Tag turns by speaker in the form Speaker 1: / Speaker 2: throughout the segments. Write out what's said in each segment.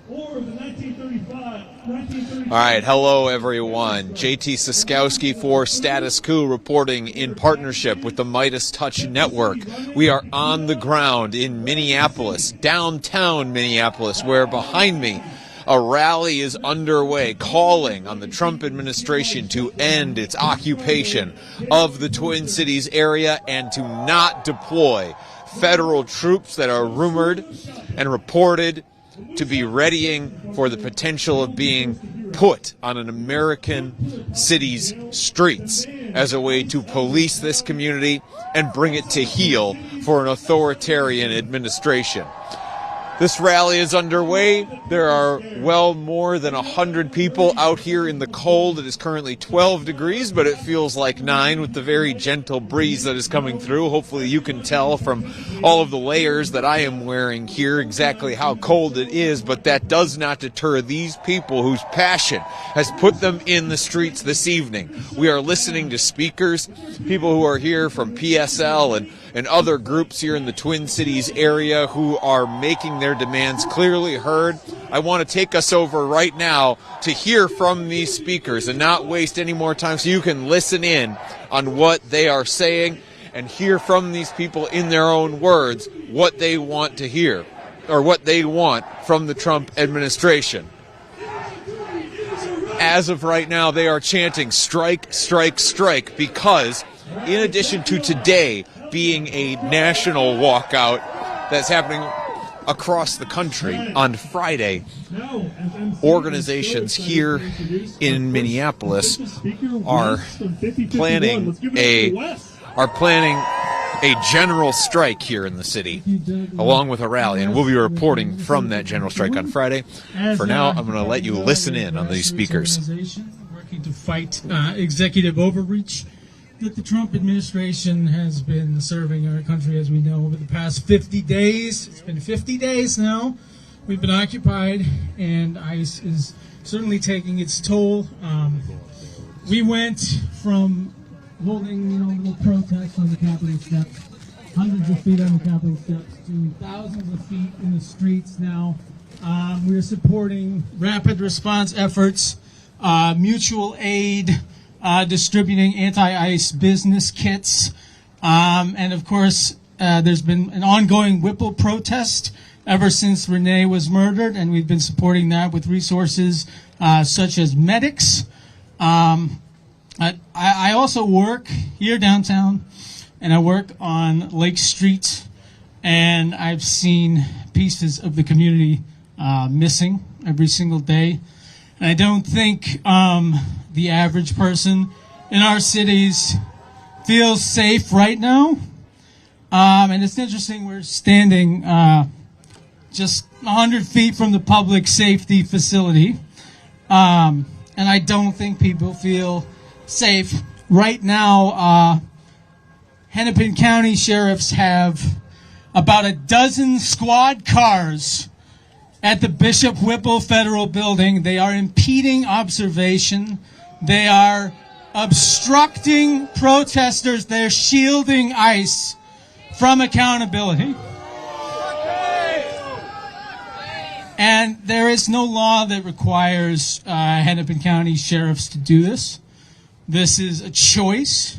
Speaker 1: All right, hello everyone. JT Siskowski for Status Coup reporting in partnership with the Midas Touch Network. We are on the ground in Minneapolis, downtown Minneapolis, where behind me a rally is underway calling on the Trump administration to end its occupation of the Twin Cities area and to not deploy federal troops that are rumored and reported to be readying for the potential of being put on an American city's streets as a way to police this community and bring it to heel for an authoritarian administration. This rally is underway. There are well more than 100 people out here in the cold. It is currently 12 degrees, but it feels like 9 with the very gentle breeze that is coming through. Hopefully you can tell from all of the layers that I am wearing here exactly how cold it is, but that does not deter these people whose passion has put them in the streets this evening. We are listening to speakers, people who are here from PSL and other groups here in the Twin Cities area who are making their demands clearly heard. I want to take us over right now to hear from these speakers and not waste any more time so you can listen in on what they are saying and hear from these people in their own words what they want to hear or what they want from the Trump administration. As of right now, they are chanting strike, strike, strike because in addition to today being a national walkout that's happening across the country on Friday, organizations here in Minneapolis are planning a general strike here in the city, along with a rally, and we'll be reporting from that general strike on Friday. For now, I'm going to let you listen in on these speakers.
Speaker 2: Working to fight executive overreach that the Trump administration has been serving our country, as we know, over the past 50 days. It's been 50 days now. We've been occupied, and ICE is certainly taking its toll. We went from holding, little protests on the Capitol steps, hundreds of feet on the Capitol steps, to thousands of feet in the streets now. We're supporting rapid response efforts, mutual aid, distributing anti-ICE business kits, and of course there's been an ongoing Whipple protest ever since Renee was murdered, and we've been supporting that with resources such as medics. I also work here downtown, and I work on Lake Street, and I've seen pieces of the community missing every single day. And I don't think the average person in our cities feels safe right now. And it's interesting, we're standing just 100 feet from the public safety facility. And I don't think people feel safe. Right now, Hennepin County sheriffs have about a dozen squad cars at the Bishop Whipple Federal Building. They are impeding observation. They are obstructing protesters. They're shielding ICE from accountability. And there is no law that requires Hennepin County sheriffs to do this. This is a choice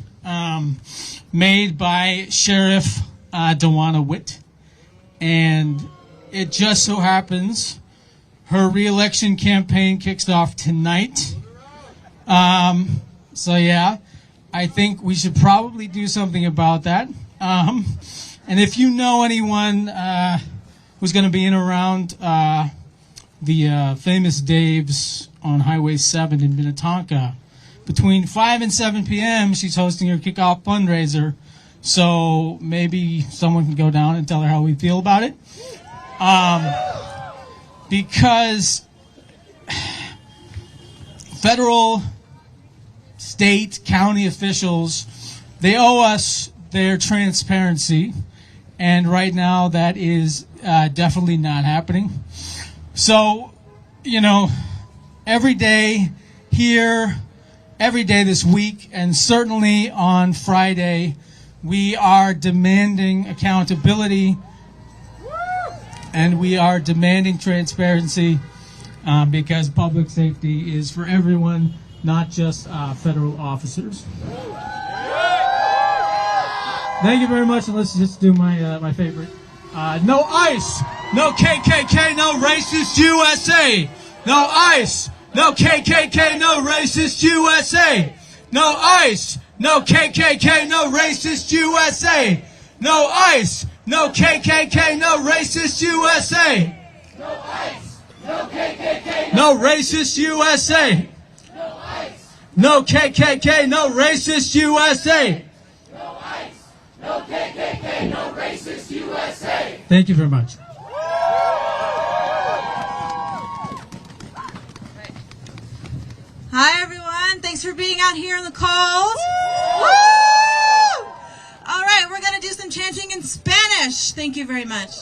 Speaker 2: made by Sheriff Dewana Witt. And it just so happens her re-election campaign kicks off tonight. So yeah, I think we should probably do something about that. And if you know anyone who's going to be in around the famous Dave's on Highway 7 in Minnetonka, between 5 and 7 p.m., she's hosting her kickoff fundraiser. So maybe someone can go down and tell her how we feel about it. Because federal, state, county officials, they owe us their transparency, and right now that is definitely not happening. So, every day here, every day this week, and certainly on Friday, we are demanding accountability, and we are demanding transparency, because public safety is for everyone, not just federal officers. Thank you very much, and let's just do my favorite. No ICE, no KKK, no racist USA. No ICE, no KKK, no racist USA. No ICE, no KKK, no racist USA. No ICE, no KKK, no racist USA.
Speaker 3: No ICE, no KKK,
Speaker 2: no racist USA.
Speaker 3: no ICE,
Speaker 2: No KKK, no racist USA.
Speaker 3: no ICE, no KKK, no racist USA.
Speaker 2: Thank you very much.
Speaker 4: Hi, everyone. Thanks for being out here in the cold. Woo! All right, we're going to do some chanting in Spanish. Thank you very much.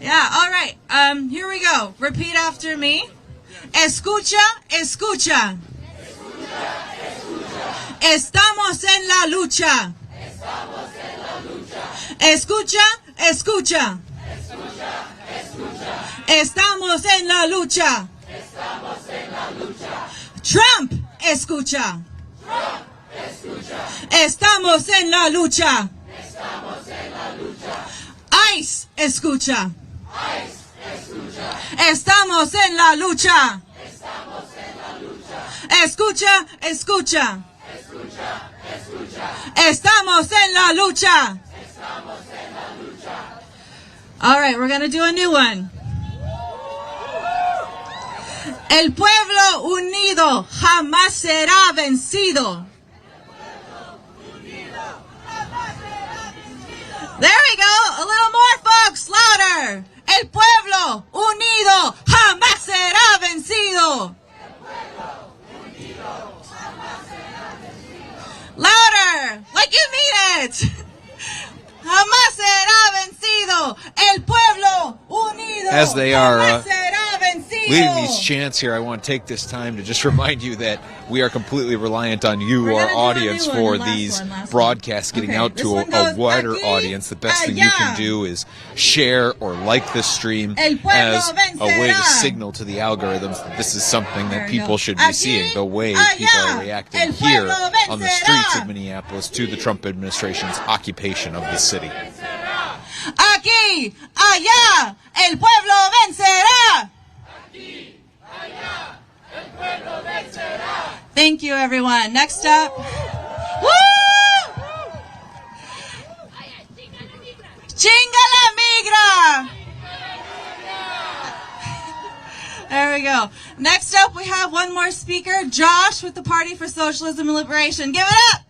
Speaker 4: Yeah, all right. Here we go. Repeat after me. Escucha, escucha. Estamos en la lucha. Escucha, escucha. Estamos en la lucha. Trump, escucha. Estamos en la lucha. ICE, escucha. Estamos en la lucha. Escucha, escucha. Estamos en la lucha. All right, we're going to do a new one. El pueblo unido jamás será vencido. There we go. A little more, folks. Louder. El pueblo unido jamás será vencido. Louder. Like you mean it. Jamás será vencido. El pueblo unido
Speaker 1: As they are
Speaker 4: jamás será vencido.
Speaker 1: leading these chants here, I want to take this time to just remind you that we are completely reliant on you,
Speaker 4: We're
Speaker 1: our
Speaker 4: gonna do a
Speaker 1: audience,
Speaker 4: new
Speaker 1: for
Speaker 4: one, last
Speaker 1: these
Speaker 4: one.
Speaker 1: broadcasts getting
Speaker 4: Okay,
Speaker 1: out
Speaker 4: this
Speaker 1: to
Speaker 4: one
Speaker 1: a
Speaker 4: goes
Speaker 1: wider
Speaker 4: aquí,
Speaker 1: audience. The best thing you can
Speaker 4: allá.
Speaker 1: do is share or like this stream
Speaker 4: El pueblo
Speaker 1: as a way to
Speaker 4: vencerá.
Speaker 1: signal to the algorithms that this is something
Speaker 4: There
Speaker 1: that
Speaker 4: you
Speaker 1: people
Speaker 4: go.
Speaker 1: should be
Speaker 4: Aquí,
Speaker 1: seeing, the way
Speaker 4: allá.
Speaker 1: people are reacting
Speaker 4: El
Speaker 1: here
Speaker 4: pueblo
Speaker 1: on the
Speaker 4: vencerá.
Speaker 1: streets of Minneapolis to the Trump administration's occupation of the city.
Speaker 4: Aquí, allá, el pueblo vencerá. Thank you, everyone. Next up. Woo! Chinga la migra. There we go. Next up, we have one more speaker, Josh with the Party for Socialism and Liberation. Give it up.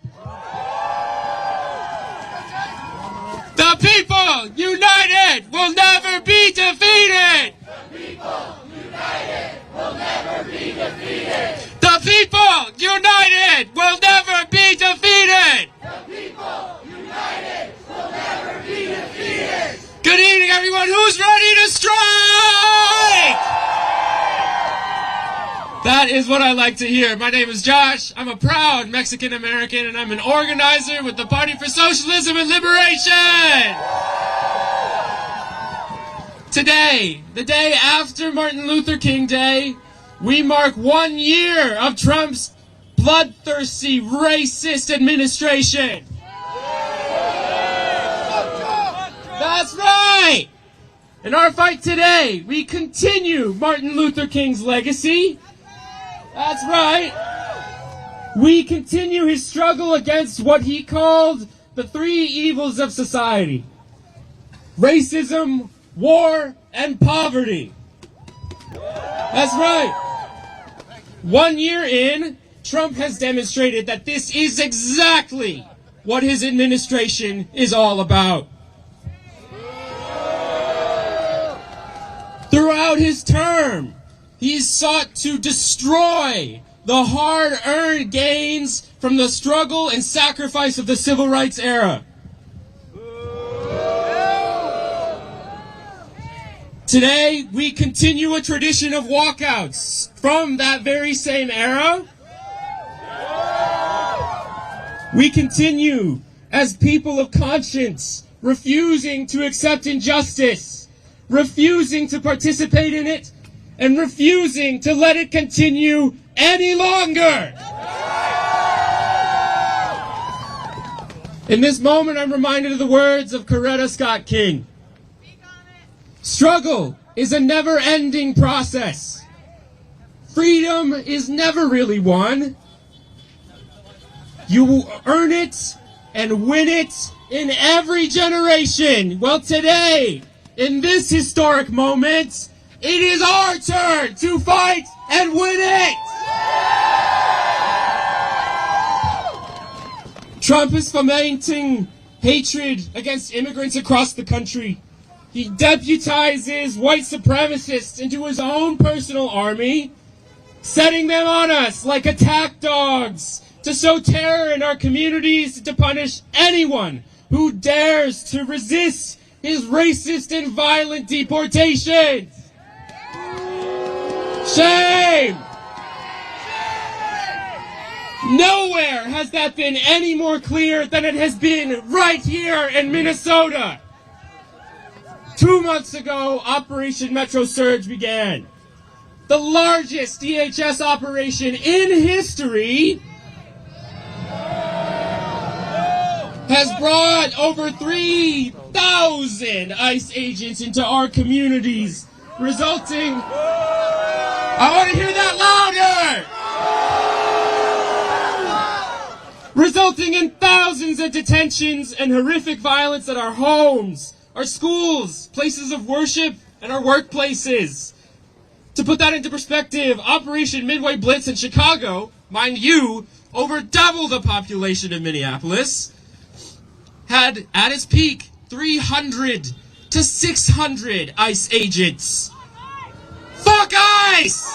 Speaker 5: The people united will never be defeated!
Speaker 3: The people united will never be defeated.
Speaker 5: The people united will never be defeated!
Speaker 3: The people united will never be defeated.
Speaker 5: Good evening, everyone. Who's ready to strike? That is what I like to hear. My name is Josh. I'm a proud Mexican American, and I'm an organizer with the Party for Socialism and Liberation. Today, the day after Martin Luther King Day, we mark 1 year of Trump's bloodthirsty, racist administration. That's right! In our fight today, we continue Martin Luther King's legacy. That's right. We continue his struggle against what he called the three evils of society: racism, war, and poverty. That's right. 1 year in, Trump has demonstrated that this is exactly what his administration is all about. Throughout his term, he's sought to destroy the hard-earned gains from the struggle and sacrifice of the civil rights era. Today, we continue a tradition of walkouts from that very same era. We continue as people of conscience, refusing to accept injustice, refusing to participate in it, and refusing to let it continue any longer. In this moment, I'm reminded of the words of Coretta Scott King. Struggle is a never-ending process. Freedom is never really won. You will earn it and win it in every generation. Well, today, in this historic moment, it is our turn to fight and win it! Trump is fomenting hatred against immigrants across the country. He deputizes white supremacists into his own personal army, setting them on us like attack dogs to sow terror in our communities, to punish anyone who dares to resist his racist and violent deportations. Shame! Nowhere has that been any more clear than it has been right here in Minnesota. 2 months ago, Operation Metro Surge began. The largest DHS operation in history has brought over 3,000 ICE agents into our communities, resulting... I want to hear that louder! Resulting in thousands of detentions and horrific violence at our homes, our schools, places of worship, and our workplaces. To put that into perspective, Operation Midway Blitz in Chicago, mind you, over double the population of Minneapolis, had at its peak 300 to 600 ICE agents. Fuck ICE!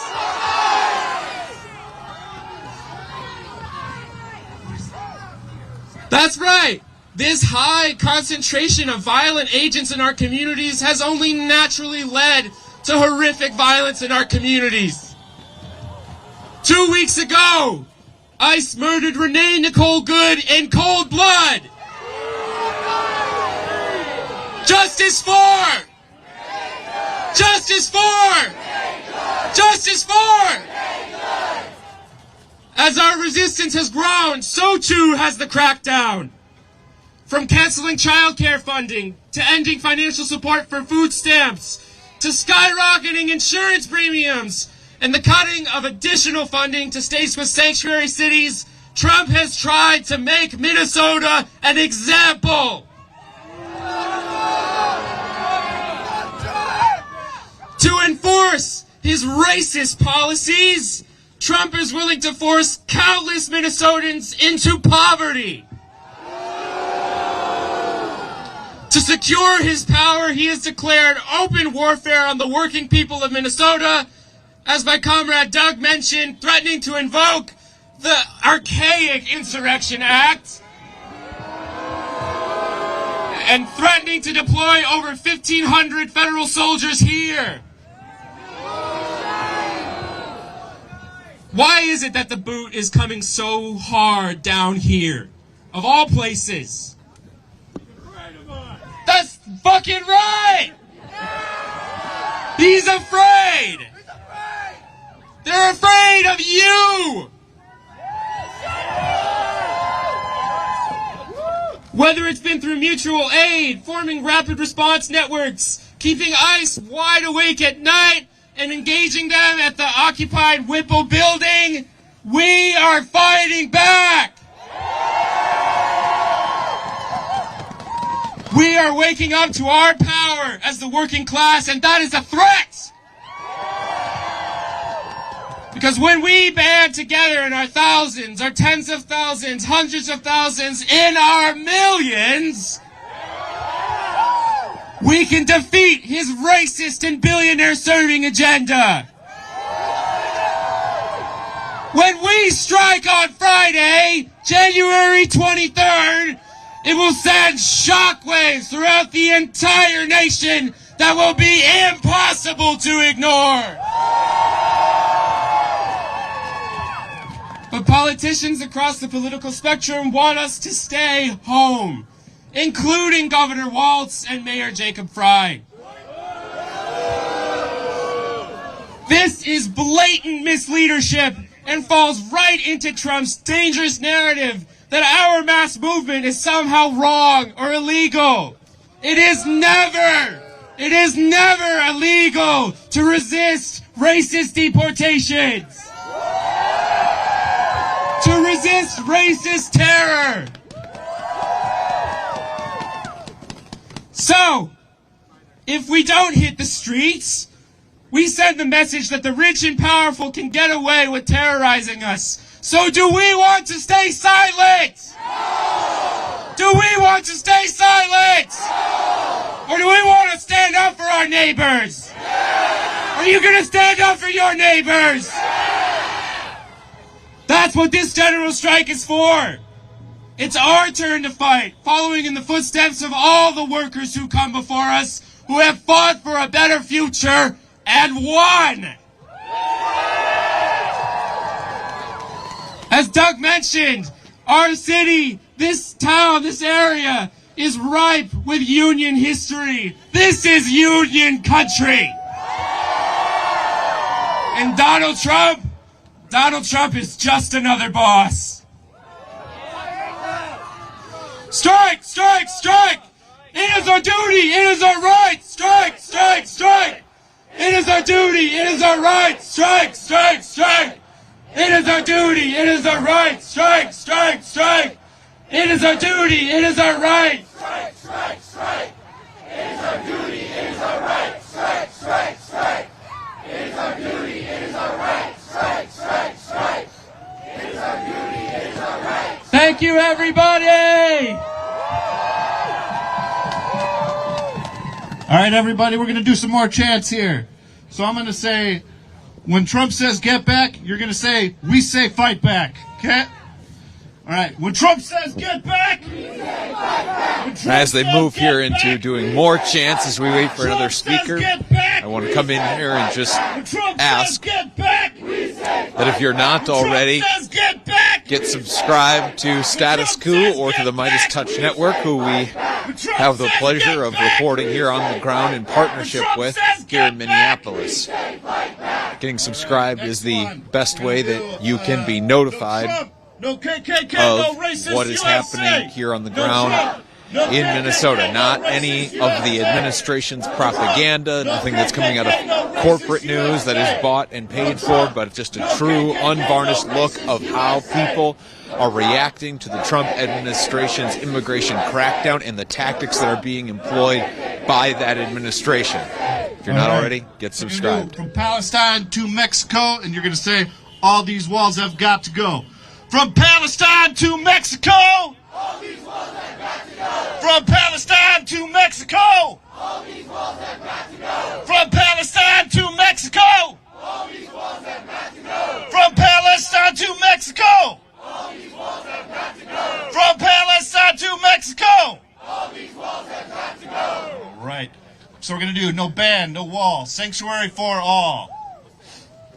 Speaker 5: That's right. This high concentration of violent agents in our communities has only naturally led to horrific violence in our communities. 2 weeks ago, ICE murdered Renee Nicole Good in cold blood. Justice for! Justice for! Justice for! As our resistance has grown, so too has the crackdown. From canceling childcare funding, to ending financial support for food stamps, to skyrocketing insurance premiums, and the cutting of additional funding to states with sanctuary cities, Trump has tried to make Minnesota an example. To enforce his racist policies, Trump is willing to force countless Minnesotans into poverty. To secure his power, he has declared open warfare on the working people of Minnesota, as my comrade Doug mentioned, threatening to invoke the archaic Insurrection Act and threatening to deploy over 1,500 federal soldiers here. Why is it that the boot is coming so hard down here, of all places? That's fucking right! He's afraid! They're afraid of you! Whether it's been through mutual aid, forming rapid response networks, keeping ICE wide awake at night, and engaging them at the occupied Whipple building, we are fighting back! We are waking up to our power as the working class, and that is a threat! Because when we band together in our thousands, our tens of thousands, hundreds of thousands, in our millions, we can defeat his racist and billionaire-serving agenda. When we strike on Friday, January 23rd, it will send shockwaves throughout the entire nation that will be impossible to ignore. But politicians across the political spectrum want us to stay home, including Governor Walz and Mayor Jacob Frey. This is blatant misleadership and falls right into Trump's dangerous narrative that our mass movement is somehow wrong or illegal. It is never illegal to resist racist deportations, to resist racist terror. So, if we don't hit the streets, we send the message that the rich and powerful can get away with terrorizing us. So do we want to stay silent? No! Do we want to stay silent? No! Or do we want to stand up for our neighbors? Yeah! Are you going to stand up for your neighbors? Yeah! That's what this general strike is for. It's our turn to fight, following in the footsteps of all the workers who come before us, who have fought for a better future and won. As Doug mentioned, our city, this town, this area is ripe with union history. This is union country. And Donald Trump is just another boss. Strike, strike, strike! It is our duty, it is our right! Strike, strike, strike! It is our duty, it is our right! Strike, strike, strike! It is our duty, it is our right! Strike, strike, strike! It is our duty, it is our right!
Speaker 3: Strike, strike, strike! It is our duty, it is our right! Strike, strike, strike! It is our duty, it is our right! Strike, strike, strike! It is our duty, it is our right!
Speaker 5: Thank you, everybody!
Speaker 6: All right, everybody, we're going to do some more chants here. So I'm going to say, when Trump says get back, you're going to say, we say fight back. Okay? All right. When Trump says get back, we say fight back.
Speaker 1: As they move here into doing more chants as we wait for another speaker, I want to come in here and just ask that if you're not already, get subscribed to Status Coup or to the Midas Touch Network, who we have the pleasure of reporting here on the ground in partnership with here in Minneapolis. Getting subscribed is the best way that you can be notified of what is happening here on the ground in Minnesota. Not any of the administration's propaganda, nothing that's coming out of corporate news that is bought and paid for, but just a true, unvarnished look of how people are reacting to the Trump administration's immigration crackdown and the tactics that are being employed by that administration. If you're not already, get subscribed.
Speaker 6: From Palestine to Mexico, and you're going to say, all these walls have got to go. From Palestine to Mexico!
Speaker 3: All these walls have got to go!
Speaker 6: From Palestine to Mexico!
Speaker 3: All these walls have got to go!
Speaker 6: From Palestine to Mexico!
Speaker 3: All these walls have got to go!
Speaker 6: From Palestine to Mexico!
Speaker 3: All these walls have got to go!
Speaker 6: From Palestine to Mexico!
Speaker 3: All these walls have got to go!
Speaker 6: All right. So we're going to do no ban, no wall, sanctuary for all.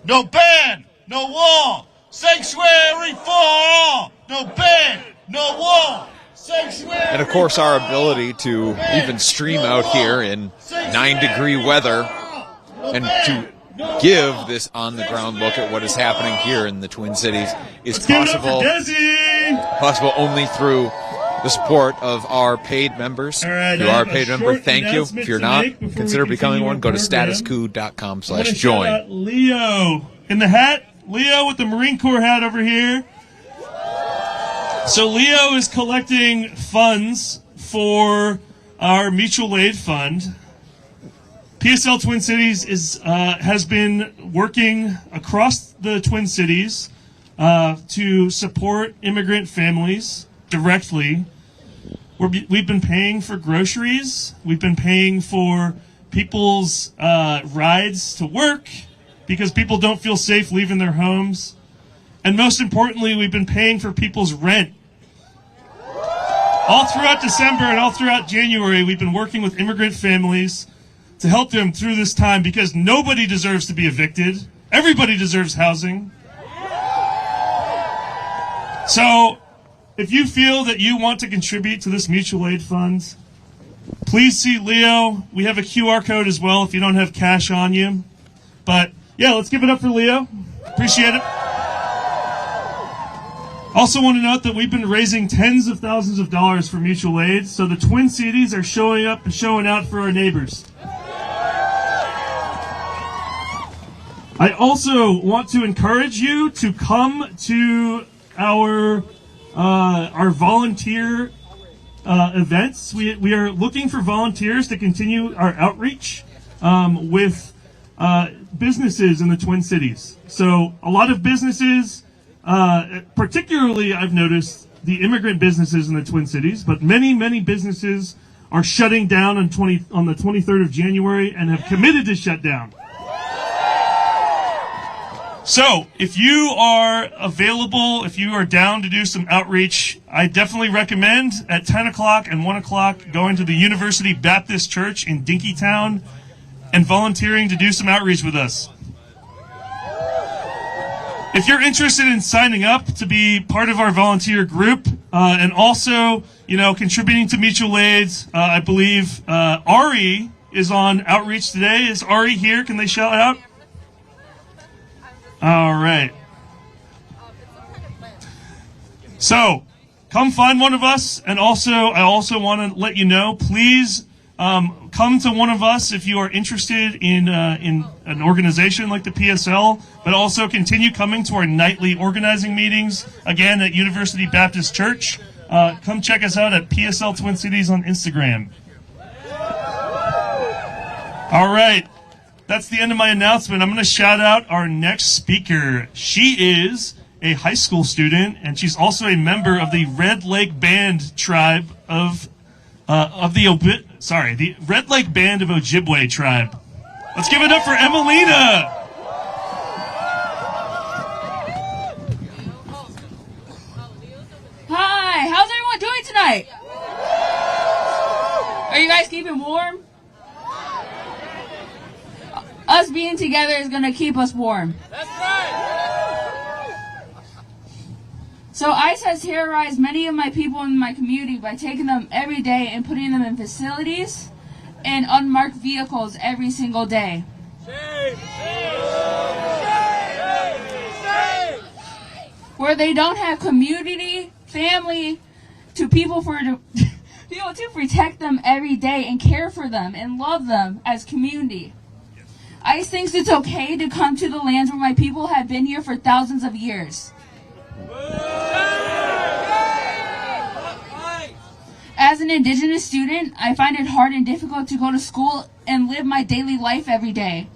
Speaker 6: No ban, no wall, sanctuary for all. No ban, no wall, sanctuary.
Speaker 1: And of course, our ability to even stream out here in 9-degree weather and to give this on-the-ground look at what is happening here in the Twin Cities is possible only through the support of our paid members.
Speaker 7: Right,
Speaker 1: if you are a paid member, thank you. If you're not, consider becoming one. Go to statuscoup.com/join.
Speaker 7: Leo in the hat. Leo with the Marine Corps hat over here. So Leo is collecting funds for our mutual aid fund. PSL Twin Cities has been working across the Twin Cities to support immigrant families directly. We've been paying for groceries. We've been paying for people's rides to work because people don't feel safe leaving their homes. And most importantly, we've been paying for people's rent. All throughout December and all throughout January, we've been working with immigrant families to help them through this time because nobody deserves to be evicted. Everybody deserves housing. So, if you feel that you want to contribute to this mutual aid fund, please see Leo. We have a QR code as well if you don't have cash on you. But Yeah, let's give it up for Leo. Appreciate it. Also want to note that we've been raising tens of thousands of dollars for mutual aid, so the Twin Cities are showing up and showing out for our neighbors. I also want to encourage you to come to our volunteer events. We are looking for volunteers to continue our outreach with businesses in the Twin Cities. So a lot of businesses, particularly I've noticed the immigrant businesses in the Twin Cities, but many businesses are shutting down on the 23rd of January and have committed to shut down. So, if you are available, if you are down to do some outreach, I definitely recommend at 10 o'clock and 1 o'clock going to the University Baptist Church in Dinkytown and volunteering to do some outreach with us. If you're interested in signing up to be part of our volunteer group and also, contributing to mutual aids, I believe Ari is on outreach today. Is Ari here? Can they shout out? All right. So, come find one of us, and I also want to let you know, please come to one of us if you are interested in an organization like the PSL, but also continue coming to our nightly organizing meetings, again, at University Baptist Church. Come check us out at PSL Twin Cities on Instagram. All right. That's the end of my announcement. I'm going to shout out our next speaker. She is a high school student, and she's also a member of the Red Lake Band tribe the Red Lake Band of Ojibwe tribe. Let's give it up for Emelina.
Speaker 8: Hi, how's everyone doing tonight? Are you guys keeping warm? Us being together is going to keep us warm. That's right. So ICE has terrorized many of my people in my community by taking them every day and putting them in facilities and unmarked vehicles every single day. Shame. Where they don't have community, family, people to protect them every day and care for them and love them as community. ICE thinks it's okay to come to the lands where my people have been here for thousands of years. As an Indigenous student, I find it hard and difficult to go to school and live my daily life every day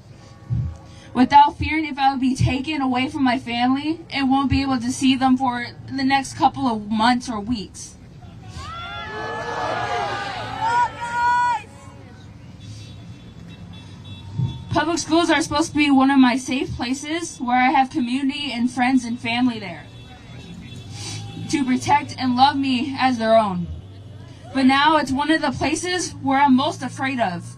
Speaker 8: without fearing if I would be taken away from my family and won't be able to see them for the next couple of months or weeks. Public schools are supposed to be one of my safe places where I have community and friends and family there to protect and love me as their own. But now it's one of the places where I'm most afraid of.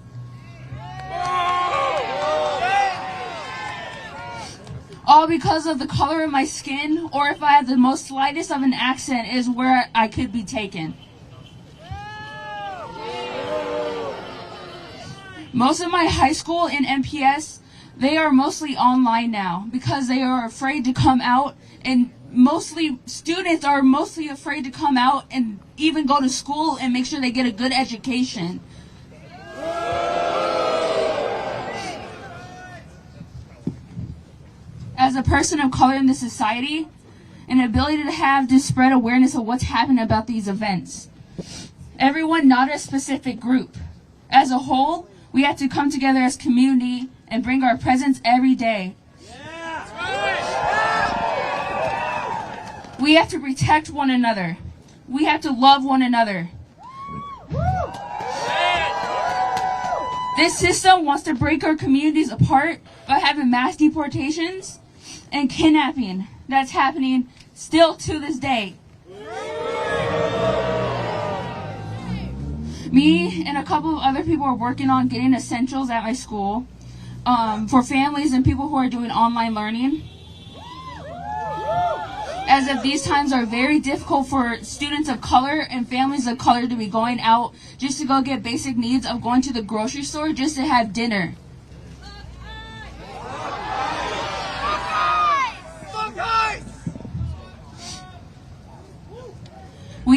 Speaker 8: All because of the color of my skin, or if I have the most slightest of an accent is where I could be taken. Most of my high school and MPS, they are mostly online now because they are afraid to come out, and students are mostly afraid to come out and even go to school and make sure they get a good education. As a person of color in this society, an ability to spread awareness of what's happening about these events. Everyone, not a specific group. As a whole, we have to come together as community and bring our presence every day. We have to protect one another. We have to love one another. This system wants to break our communities apart by having mass deportations and kidnapping that's happening still to this day. Me and a couple of other people are working on getting essentials at my school for families and people who are doing online learning. As if these times are very difficult for students of color and families of color to be going out just to go get basic needs of going to the grocery store just to have dinner.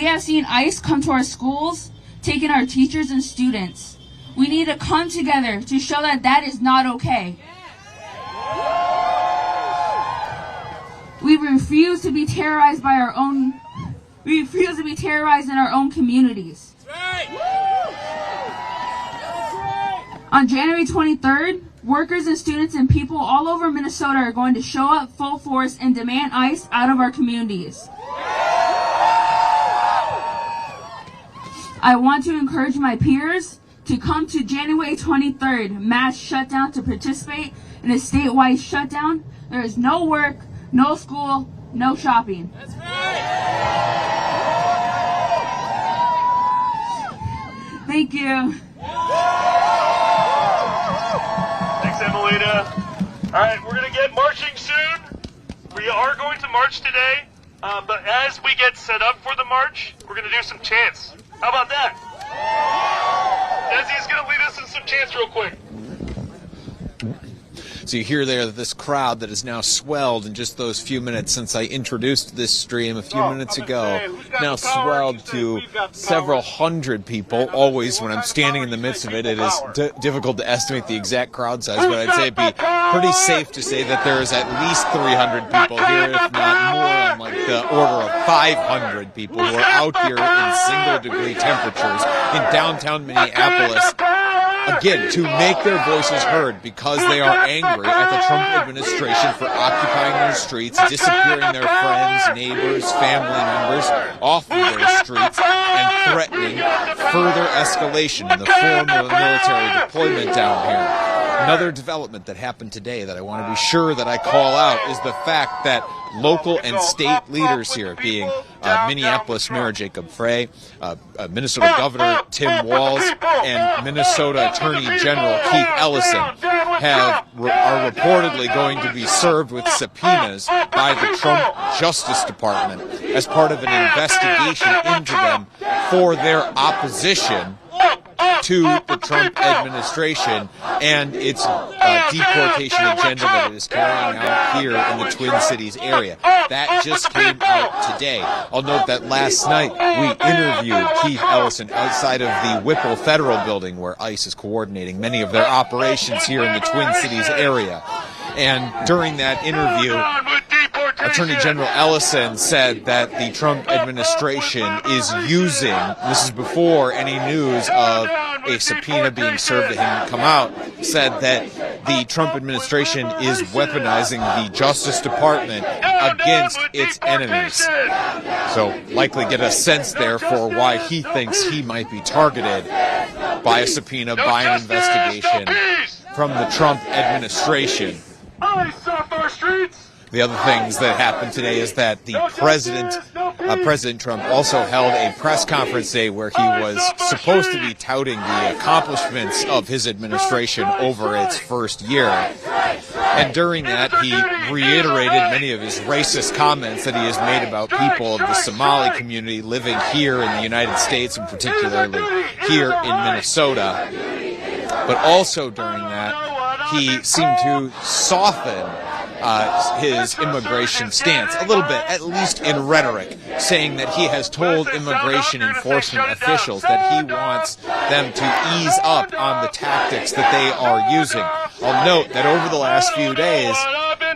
Speaker 8: We have seen ICE come to our schools, taking our teachers and students. We need to come together to show that that is not okay. We refuse to be terrorized by our own. We refuse to be terrorized in our own communities. On January 23rd, workers and students and people all over Minnesota are going to show up full force and demand ICE out of our communities. I want to encourage my peers to come to January 23rd mass shutdown to participate in a statewide shutdown. There is no work, no school, no shopping. That's right. Thank you.
Speaker 7: Thanks, Emelita. All right, we're going to get marching soon. We are going to march today, but as we get set up for the march, we're going to do some chants. How about that? Desi's going to lead us in some chants real quick.
Speaker 1: So you hear there that this crowd that has now swelled in just those few minutes since I introduced this stream a few minutes ago, now swelled to several hundred people. Always when I'm standing in the midst of it, it is difficult to estimate the exact crowd size, but I'd say it'd be pretty safe to say that there is at least 300 people here, if not more, on like the order of 500 people who are out here in single-degree temperatures in downtown Minneapolis. Again, to make their voices heard because they are angry at the Trump administration for occupying their streets, disappearing their friends, neighbors, family members off of their streets, and threatening further escalation in the form of a military deployment down here. Another development that happened today that I want to be sure that I call out is the fact that local and state leaders here, being Minneapolis Mayor Jacob Frey, Minnesota Governor Tim Walz, and Minnesota Attorney General Keith Ellison, are reportedly going to be served with subpoenas by the Trump Justice Department as part of an investigation into them for their opposition to the Trump administration and its deportation agenda that it is carrying out here in the Twin Cities area. That just came out today. I'll note that last night we interviewed Keith Ellison outside of the Whipple Federal Building where ICE is coordinating many of their operations here in the Twin Cities area. And during that interview, Attorney General Ellison said that the Trump administration is using, this is before any news of a subpoena being served to him come out, said that the Trump administration is weaponizing the Justice Department against its enemies. So likely get a sense there for why he thinks he might be targeted by a subpoena, by an investigation from the Trump administration. The other things that happened today is that the President Trump also held a press conference today where he was supposed to be touting the accomplishments of his administration over its first year. And during that, he reiterated many of his racist comments that he has made about people of the Somali community living here in the United States, and particularly here in Minnesota. But also during that, he seemed to soften his immigration stance a little bit, at least in rhetoric, saying that he has told immigration enforcement officials that he wants them to ease up on the tactics that they are using. I'll note that over the last few days,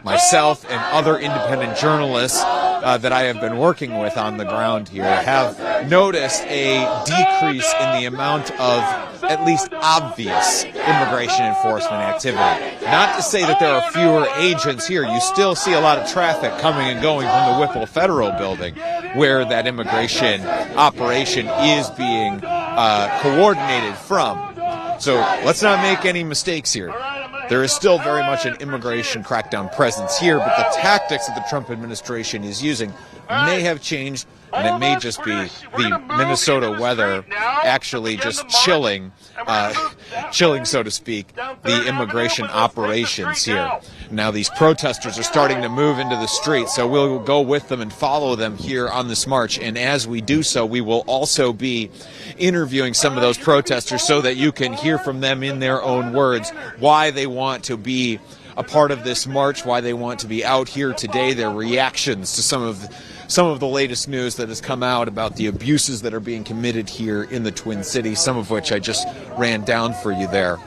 Speaker 1: myself and other independent journalists that I have been working with on the ground here have noticed a decrease in the amount of at least obvious immigration enforcement activity. Not to say that there are fewer agents here. You still see a lot of traffic coming and going from the Whipple Federal Building, where that immigration operation is being coordinated from. So let's not make any mistakes here. There is still very much an immigration crackdown presence here, but the tactics that the Trump administration is using may have changed, and it may just be the Minnesota weather actually just chilling, so to speak, the immigration operations here. Now these protesters are starting to move into the streets, so we'll go with them and follow them here on this march. And as we do so, we will also be interviewing some of those protesters so that you can hear from them in their own words why they want to be a part of this march, why they want to be out here today, their reactions to some of the latest news that has come out about the abuses that are being committed here in the Twin Cities, some of which I just ran down for you there.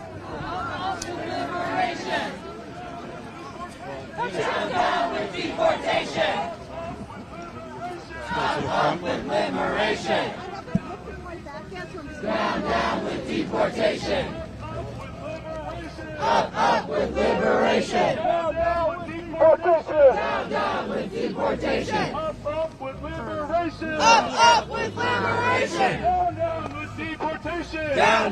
Speaker 3: Down with deportation. Up with liberation. Down with deportation. Up with liberation. Up with liberation.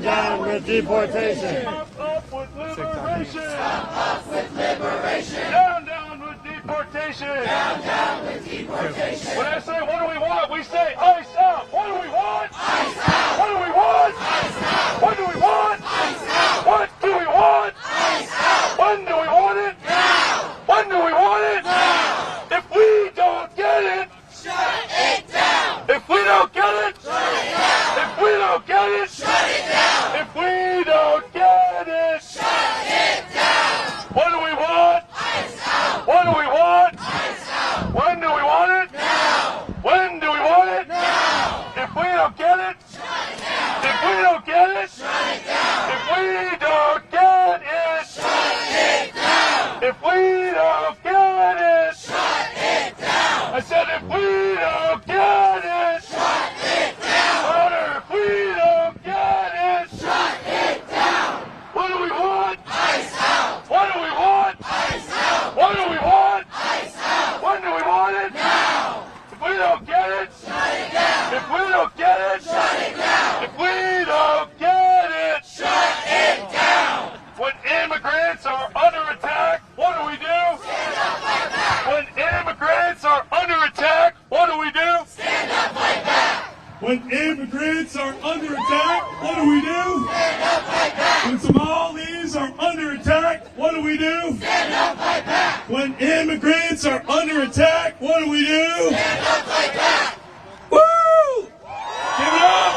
Speaker 3: Down with deportation. Up with liberation. Up with liberation. Down with deportation. Down with deportation. When I say what do we want, we say ice out. What do we want? Ice out. What do we want? Ice out. What do we want? Ice out. What do we want? Ice out. When do we want it? Now. When do we want it? Now. If we don't get it, shut it down. If we don't get it, shut it down. If we don't get it, shut it down. If we don't get it, shut it down. What do we want? Ice out. What do we want? Ice out. When do we want it? Now. When do we want it? Now. If we don't get it, shut it down. If we don't get it, shut it down. If we don't get it, shut it down. If we don't get it, shut it down. I said if we don't get it, shut it down. Louder, if we don't get it, shut it down. What do we want? Ice out. What do we want? Ice out. What do we want? Ice out. When do we want it? Now. If we don't get it, shut it down. If we don't get it, shut it down. If we don't get it, shut it down. When immigrants are under attack, what do we do? Stand up, fight back. When immigrants are under attack, what do we do? Stand up, fight back. When immigrants are under attack, what do we do? Stand up, fight back. When Somalis are under attack, what do we do? Stand up, fight back. When immigrants are under attack, what do we do? Stand up, fight back. Woo! Give it up!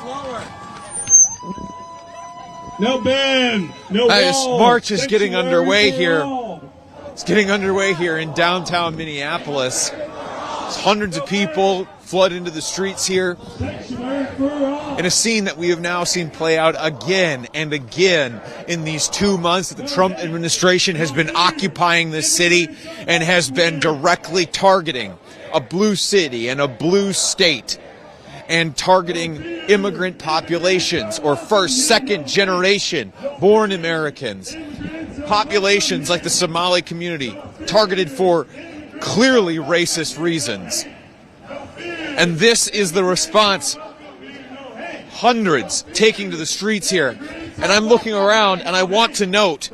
Speaker 9: Slower.
Speaker 7: No ban, no wall.
Speaker 1: This march is getting underway here. It's getting underway here in downtown Minneapolis. Hundreds of people flood into the streets here in a scene that we have now seen play out again and again in these 2 months that the Trump administration has been occupying this city and has been directly targeting a blue city and a blue state and targeting immigrant populations or first, second generation born Americans, populations like the Somali community, targeted for clearly racist reasons. And this is the response. Hundreds taking to the streets here. And I'm looking around and I want to note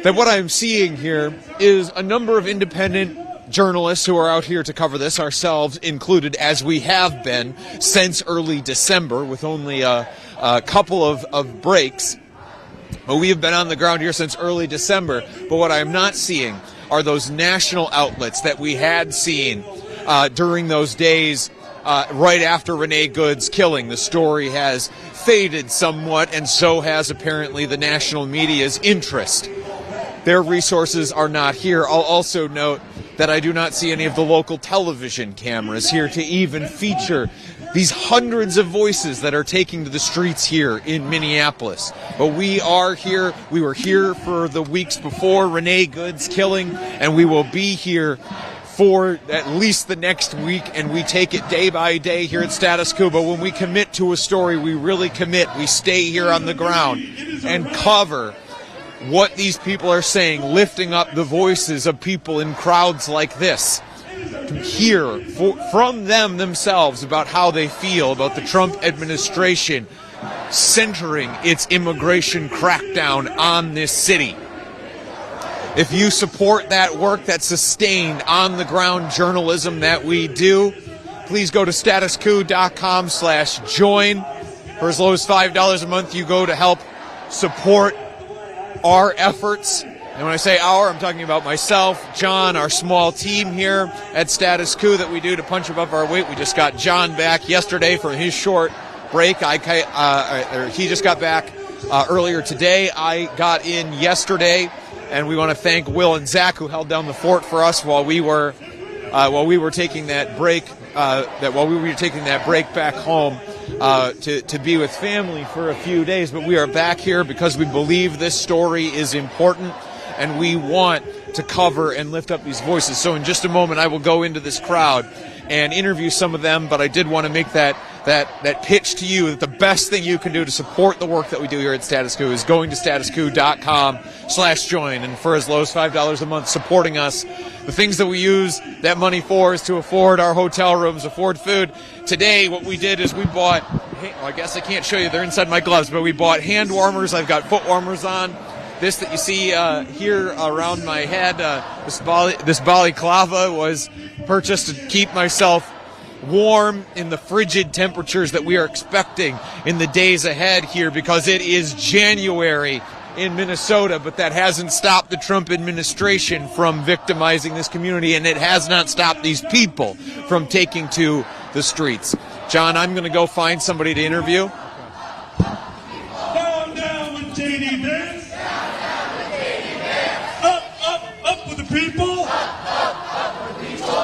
Speaker 1: that what I'm seeing here is a number of independent journalists who are out here to cover this, ourselves included, as we have been since early December, with only a couple of breaks. But we have been on the ground here since early December. But what I'm not seeing are those national outlets that we had seen during those days right after Renee Good's killing. The story has faded somewhat, and so has apparently the national media's interest. Their resources are not here. I'll also note that I do not see any of the local television cameras here to even feature these hundreds of voices that are taking to the streets here in Minneapolis. But we are here. We were here for the weeks before Renee Good's killing, and we will be here for at least the next week, and we take it day by day here at Status Coup. But when we commit to a story, we really commit. We stay here on the ground and cover what these people are saying, lifting up the voices of people in crowds like this, to hear from them themselves about how they feel about the Trump administration centering its immigration crackdown on this city. If you support that work, that sustained on-the-ground journalism that we do, please go to statuscoup.com/join. For as low as $5 a month, you go to help support our efforts. And when I say our, I'm talking about myself, John, our small team here at Status Coup that we do to punch above our weight. We just got John back yesterday from his short break. He just got back earlier today. I got in yesterday, and we want to thank Will and Zach who held down the fort for us while we were taking that break. While we were taking that break back home to be with family for a few days. But we are back here because we believe this story is important, and we want to cover and lift up these voices. So in just a moment, I will go into this crowd and interview some of them, but I did want to make that pitch to you that the best thing you can do to support the work that we do here at Status Coup is going to statuscoup.com/join, and for as low as $5 a month supporting us. The things that we use that money for is to afford our hotel rooms, afford food. Today, what we did is we bought, well, I guess I can't show you, they're inside my gloves, but we bought hand warmers. I've got foot warmers on. This that you see here around my head, this balaclava was purchased to keep myself warm in the frigid temperatures that we are expecting in the days ahead here, because it is January in Minnesota, but that hasn't stopped the Trump administration from victimizing this community, and it has not stopped these people from taking to the streets. John, I'm going to go find somebody to interview.
Speaker 7: Down with J.D. Vance. Up with the people.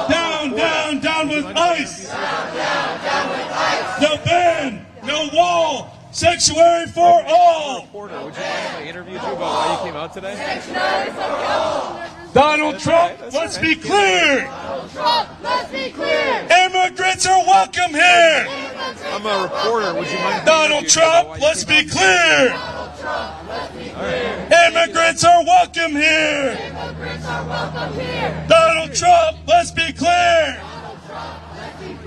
Speaker 7: Down with ICE. No ban, no wall. Sanctuary for all.
Speaker 1: Reporter, would you mind if I interviewed you about why you came out today?
Speaker 7: Donald Trump, let's be clear. Immigrants are welcome here.
Speaker 1: I'm a reporter. Would you mind?
Speaker 7: Donald Trump, let's be clear. Immigrants are welcome here. Donald Trump, let's be clear.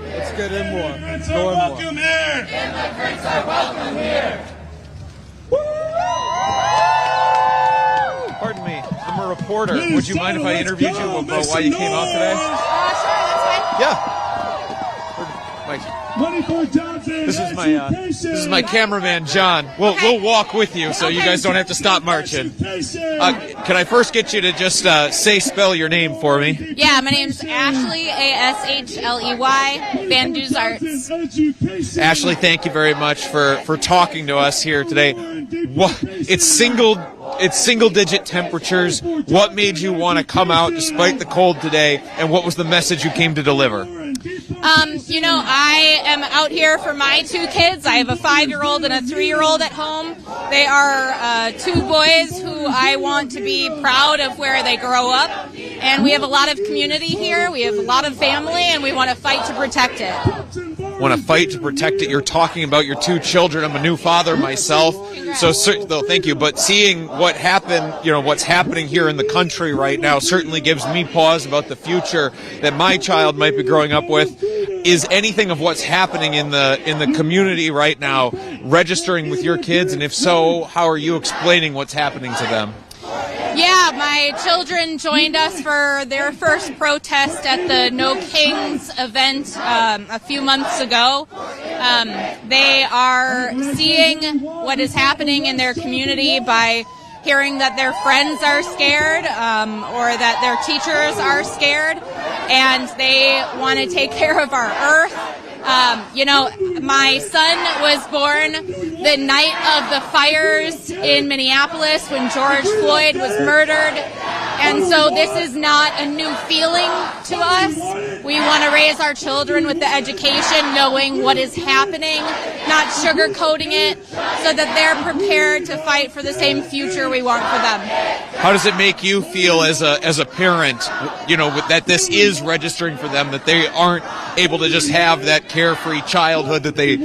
Speaker 9: Let's get in more.
Speaker 7: Immigrants are welcome here.
Speaker 3: Immigrants are welcome here.
Speaker 1: Pardon me, I'm a reporter. Would you mind if I interviewed you about why you came out today?
Speaker 8: Sure, that's fine.
Speaker 1: Yeah. This is my cameraman John. We'll walk with you, so you guys don't have to stop marching. Can I first get you to just spell your name for me?
Speaker 8: Yeah, my name's Ashley, Ashley. Van Dues Arts.
Speaker 1: Ashley, thank you very much for talking to us here today. It's single-digit temperatures. What made you want to come out despite the cold today, and what was the message you came to deliver?
Speaker 8: I am out here for my two kids. I have a 5-year-old and a 3-year-old at home. They are two boys who I want to be proud of where they grow up. And we have a lot of community here. We have a lot of family, and we want to fight to protect it.
Speaker 1: Want to fight to protect it? You're talking about your two children. I'm a new father myself. So thank you. But seeing what happened, what's happening here in the country right now certainly gives me pause about the future that my child might be growing up with. Is anything of what's happening in the community right now registering with your kids? And if so, how are you explaining what's happening to them?
Speaker 8: Yeah, my children joined us for their first protest at the No Kings event a few months ago. They are seeing what is happening in their community by hearing that their friends are scared or that their teachers are scared, and they want to take care of our earth. My son was born the night of the fires in Minneapolis when George Floyd was murdered. And so this is not a new feeling to us. We want to raise our children with the education, knowing what is happening, not sugarcoating it, so that they're prepared to fight for the same future we want for them.
Speaker 1: How does it make you feel as a parent, that this is registering for them, that they aren't able to just have that carefree childhood that they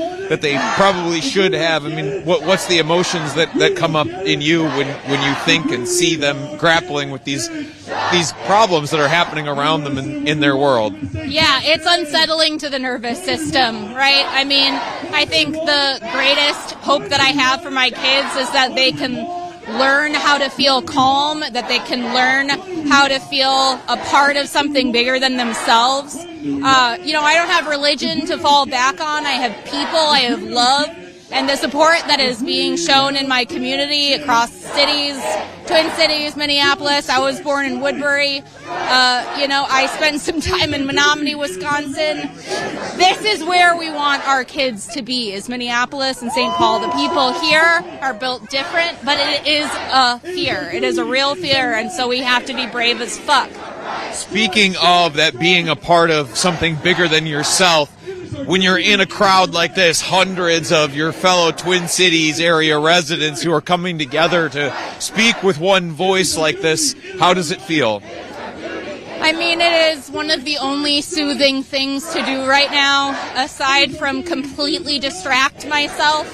Speaker 1: probably should have? I mean, what's the emotions that come up in you when you think and see them grappling with these problems that are happening around them in their world?
Speaker 8: Yeah, it's unsettling to the nervous system, right? I mean, I think the greatest hope that I have for my kids is that they can learn how to feel calm, that they can learn how to feel a part of something bigger than themselves. I don't have religion to fall back on. I have people, I have love.
Speaker 10: and the support that is being shown in my community across cities, Twin Cities, Minneapolis. I was born in Woodbury. I spent some time in Menominee, Wisconsin. This is where we want our kids to be, is Minneapolis and St. Paul. The people here are built different, but it is a fear. It is a real fear, and so we have to be brave as fuck.
Speaker 1: Speaking of that being a part of something bigger than yourself, when you're in a crowd like this, hundreds of your fellow Twin Cities area residents who are coming together to speak with one voice like this, how does it feel?
Speaker 10: I mean, it is one of the only soothing things to do right now, aside from completely distract myself.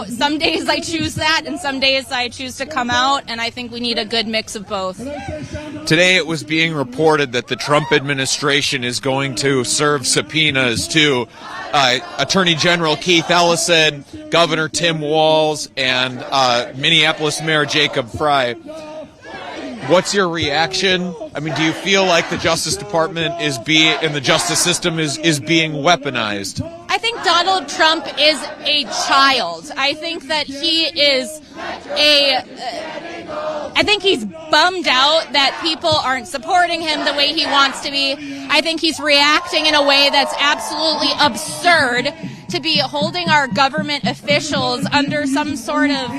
Speaker 10: Some days I choose that, and some days I choose to come out, and I think we need a good mix of both.
Speaker 1: Today it was being reported that the Trump administration is going to serve subpoenas to Attorney General Keith Ellison, Governor Tim Walz, and Minneapolis Mayor Jacob Frey. What's your reaction? I mean, do you feel like the Justice Department and the justice system is being weaponized?
Speaker 10: I think Donald Trump is a child. I think that I think he's bummed out that people aren't supporting him the way he wants to be. I think he's reacting in a way that's absolutely absurd, to be holding our government officials under some sort of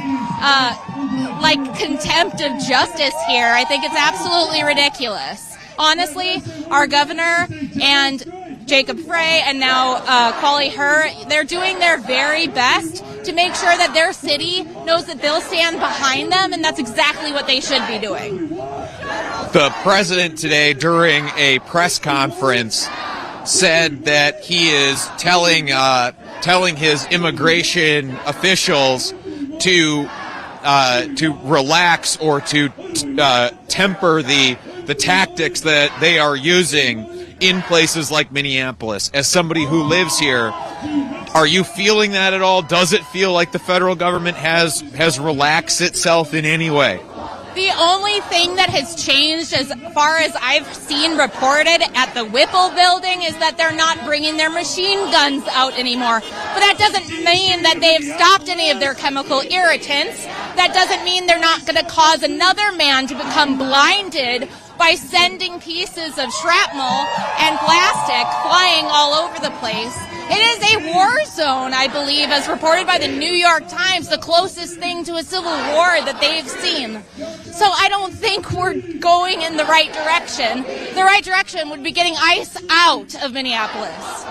Speaker 10: contempt of justice here. I think it's absolutely ridiculous. Honestly, our governor and Jacob Frey and now Quali Her, they're doing their very best to make sure that their city knows that they'll stand behind them, and that's exactly what they should be doing.
Speaker 1: The president today, during a press conference, said that he is telling his immigration officials to relax or to temper the tactics that they are using in places like Minneapolis. As somebody who lives here, are you feeling that at all? Does it feel like the federal government has relaxed itself in any way?
Speaker 10: The only thing that has changed, as far as I've seen reported at the Whipple building, is that they're not bringing their machine guns out anymore. But that doesn't mean that they've stopped any of their chemical irritants. That doesn't mean they're not going to cause another man to become blinded by sending pieces of shrapnel and plastic flying all over the place. It is a war zone, I believe, as reported by the New York Times, the closest thing to a civil war that they've seen. So I don't think we're going in the right direction. The right direction would be getting ICE out of Minneapolis.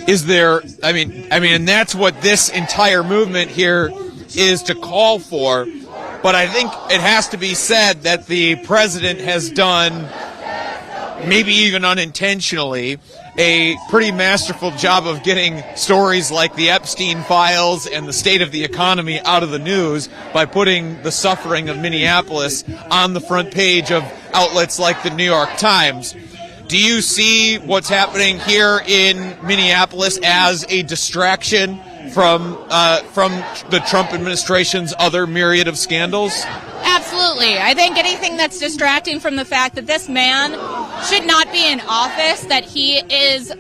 Speaker 1: Is there, and that's what this entire movement here is to call for. But I think it has to be said that the president has done, maybe even unintentionally, a pretty masterful job of getting stories like the Epstein files and the state of the economy out of the news by putting the suffering of Minneapolis on the front page of outlets like the New York Times. Do you see what's happening here in Minneapolis as a distraction from the Trump administration's other myriad of scandals?
Speaker 10: Absolutely. I think anything that's distracting from the fact that this man should not be in office, that he is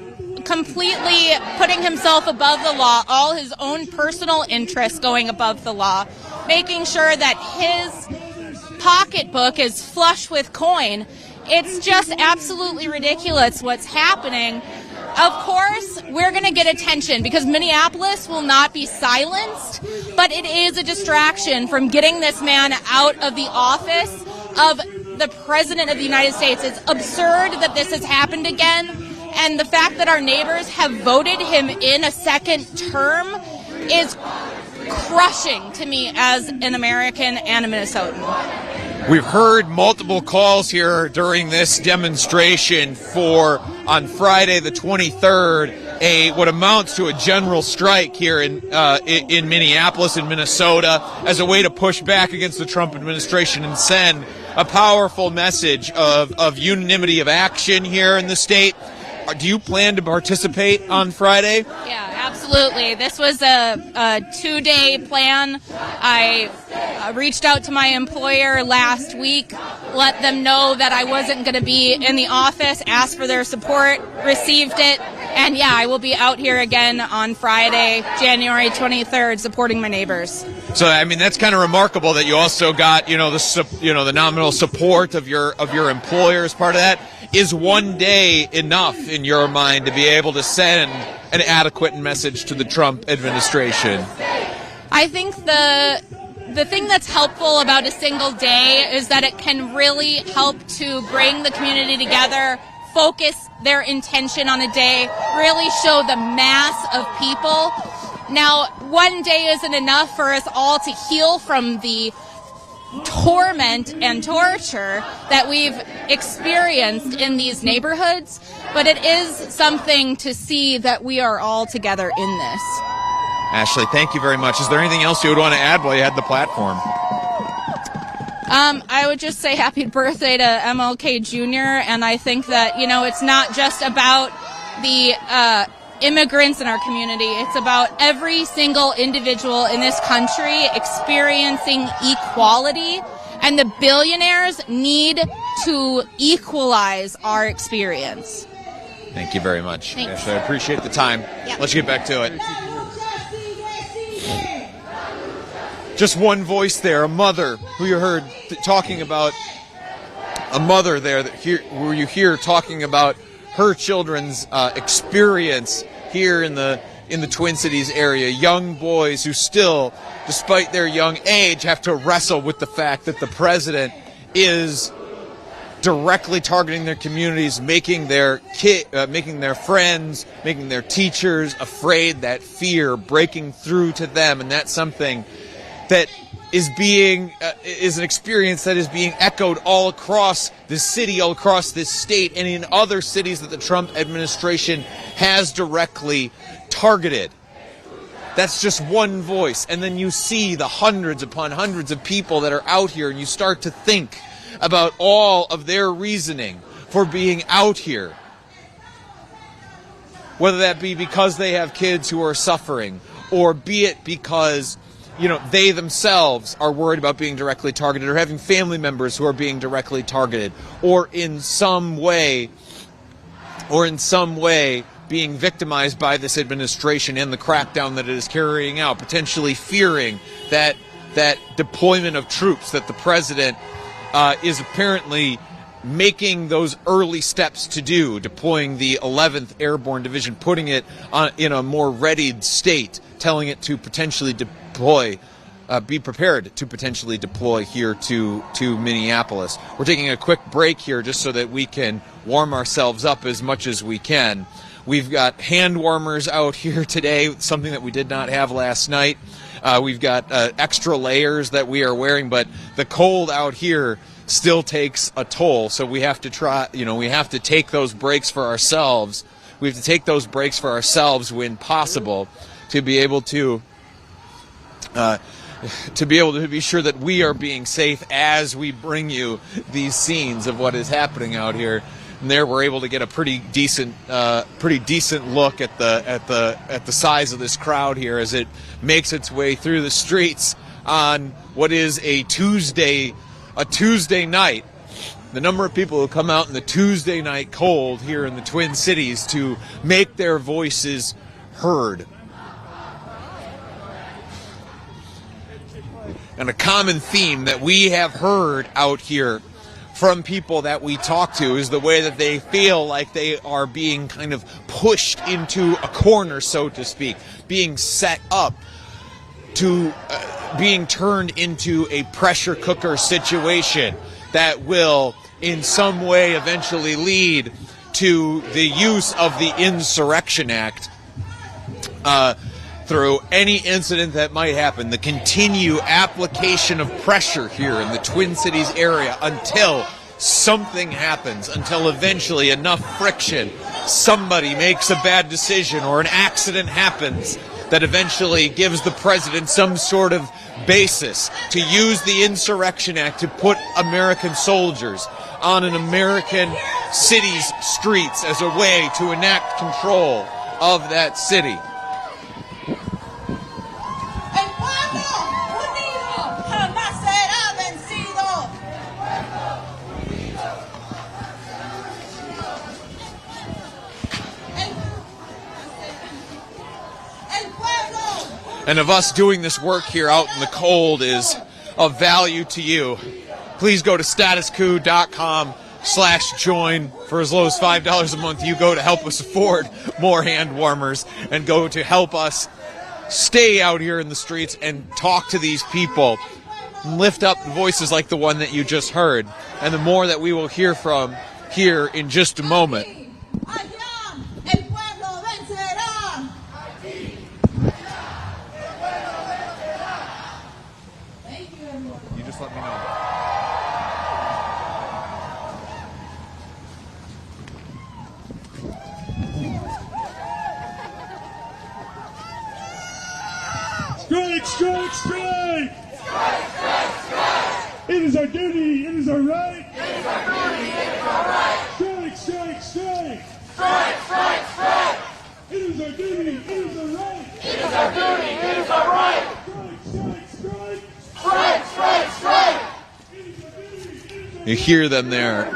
Speaker 10: completely putting himself above the law, all his own personal interests going above the law, making sure that his pocketbook is flush with coin. It's just absolutely ridiculous what's happening. Of course, we're going to get attention because Minneapolis will not be silenced, but it is a distraction from getting this man out of the office of the President of the United States. It's absurd that this has happened again, and the fact that our neighbors have voted him in a second term is crushing to me as an American and a Minnesotan.
Speaker 1: We've heard multiple calls here during this demonstration for, on Friday the 23rd, what amounts to a general strike here in Minneapolis and Minnesota as a way to push back against the Trump administration and send a powerful message of unanimity of action here in the state. do you plan to participate on Friday?
Speaker 10: Yeah, absolutely. This was a 2-day plan. I reached out to my employer last week, let them know that I wasn't going to be in the office, asked for their support, received it, and yeah, I will be out here again on Friday, January 23rd, supporting my neighbors.
Speaker 1: So, I mean, that's kind of remarkable that you also got, the nominal support of your employer as part of that. Is one day enough in your mind to be able to send an adequate message to the Trump administration?
Speaker 10: I think the thing that's helpful about a single day is that it can really help to bring the community together, focus their intention on a day, really show the mass of people. Now, one day isn't enough for us all to heal from the torment and torture that we've experienced in these neighborhoods, but it is something to see that we are all together in this.
Speaker 1: Ashley, thank you very much. Is there anything else you would want to add while you had the platform?
Speaker 10: I would just say happy birthday to MLK Jr., and I think that, it's not just about the immigrants in our community. It's about every single individual in this country experiencing equality, and the billionaires need to equalize our experience.
Speaker 1: Thank you very much.
Speaker 10: Thanks.
Speaker 1: Ashley, I appreciate the time.
Speaker 10: Yep.
Speaker 1: Let's get back to it. Just one voice there, a mother who you heard talking about, a mother there where you hear talking about her children's experience here in the Twin Cities area. Young boys who still, despite their young age, have to wrestle with the fact that the president is directly targeting their communities, making their friends, making their teachers afraid, that fear breaking through to them, and that's something that is an experience that is being echoed all across the city, all across this state, and in other cities that the Trump administration has directly targeted. That's just one voice. And then you see the hundreds upon hundreds of people that are out here, and you start to think about all of their reasoning for being out here. Whether that be because they have kids who are suffering, or be it because they themselves are worried about being directly targeted, or having family members who are being directly targeted, or in some way being victimized by this administration and the crackdown that it is carrying out, potentially fearing that deployment of troops that the president is apparently making those early steps to do, deploying the 11th Airborne Division, putting it in a more readied state, telling it to potentially be prepared to potentially deploy here to Minneapolis. We're taking a quick break here just so that we can warm ourselves up as much as we can. We've got hand warmers out here today, something that we did not have last night. We've got extra layers that we are wearing, but the cold out here still takes a toll, so we have to we have to take those breaks for ourselves. We have to take those breaks for ourselves when possible to be able to be sure that we are being safe as we bring you these scenes of what is happening out here. And there, we're able to get a pretty decent look at the size of this crowd here as it makes its way through the streets on what is a Tuesday night. The number of people who come out in the Tuesday night cold here in the Twin Cities to make their voices heard. And a common theme that we have heard out here from people that we talk to is the way that they feel like they are being kind of pushed into a corner, so to speak, being set up to being turned into a pressure cooker situation that will in some way eventually lead to the use of the Insurrection Act through any incident that might happen, the continued application of pressure here in the Twin Cities area until something happens, until eventually enough friction, somebody makes a bad decision or an accident happens that eventually gives the president some sort of basis to use the Insurrection Act to put American soldiers on an American city's streets as a way to enact control of that city. And if us doing this work here out in the cold is of value to you, please go to statuscoup.com/join. For as low as $5 a month, you go to help us afford more hand warmers and go to help us stay out here in the streets and talk to these people, lift up voices like the one that you just heard, and the more that we will hear from here in just a moment. You just let me know.
Speaker 7: Strike, strike, strike!
Speaker 3: Strike, strike, strike!
Speaker 7: It is our duty, it is our right!
Speaker 3: It is our duty, it is our right!
Speaker 7: Strike, strike, strike!
Speaker 3: Strike, strike, strike!
Speaker 7: It is our duty, it is our right!
Speaker 3: It is our duty, it is our right!
Speaker 7: Strike, strike, strike!
Speaker 3: Strike, strike, strike!
Speaker 1: You hear them there.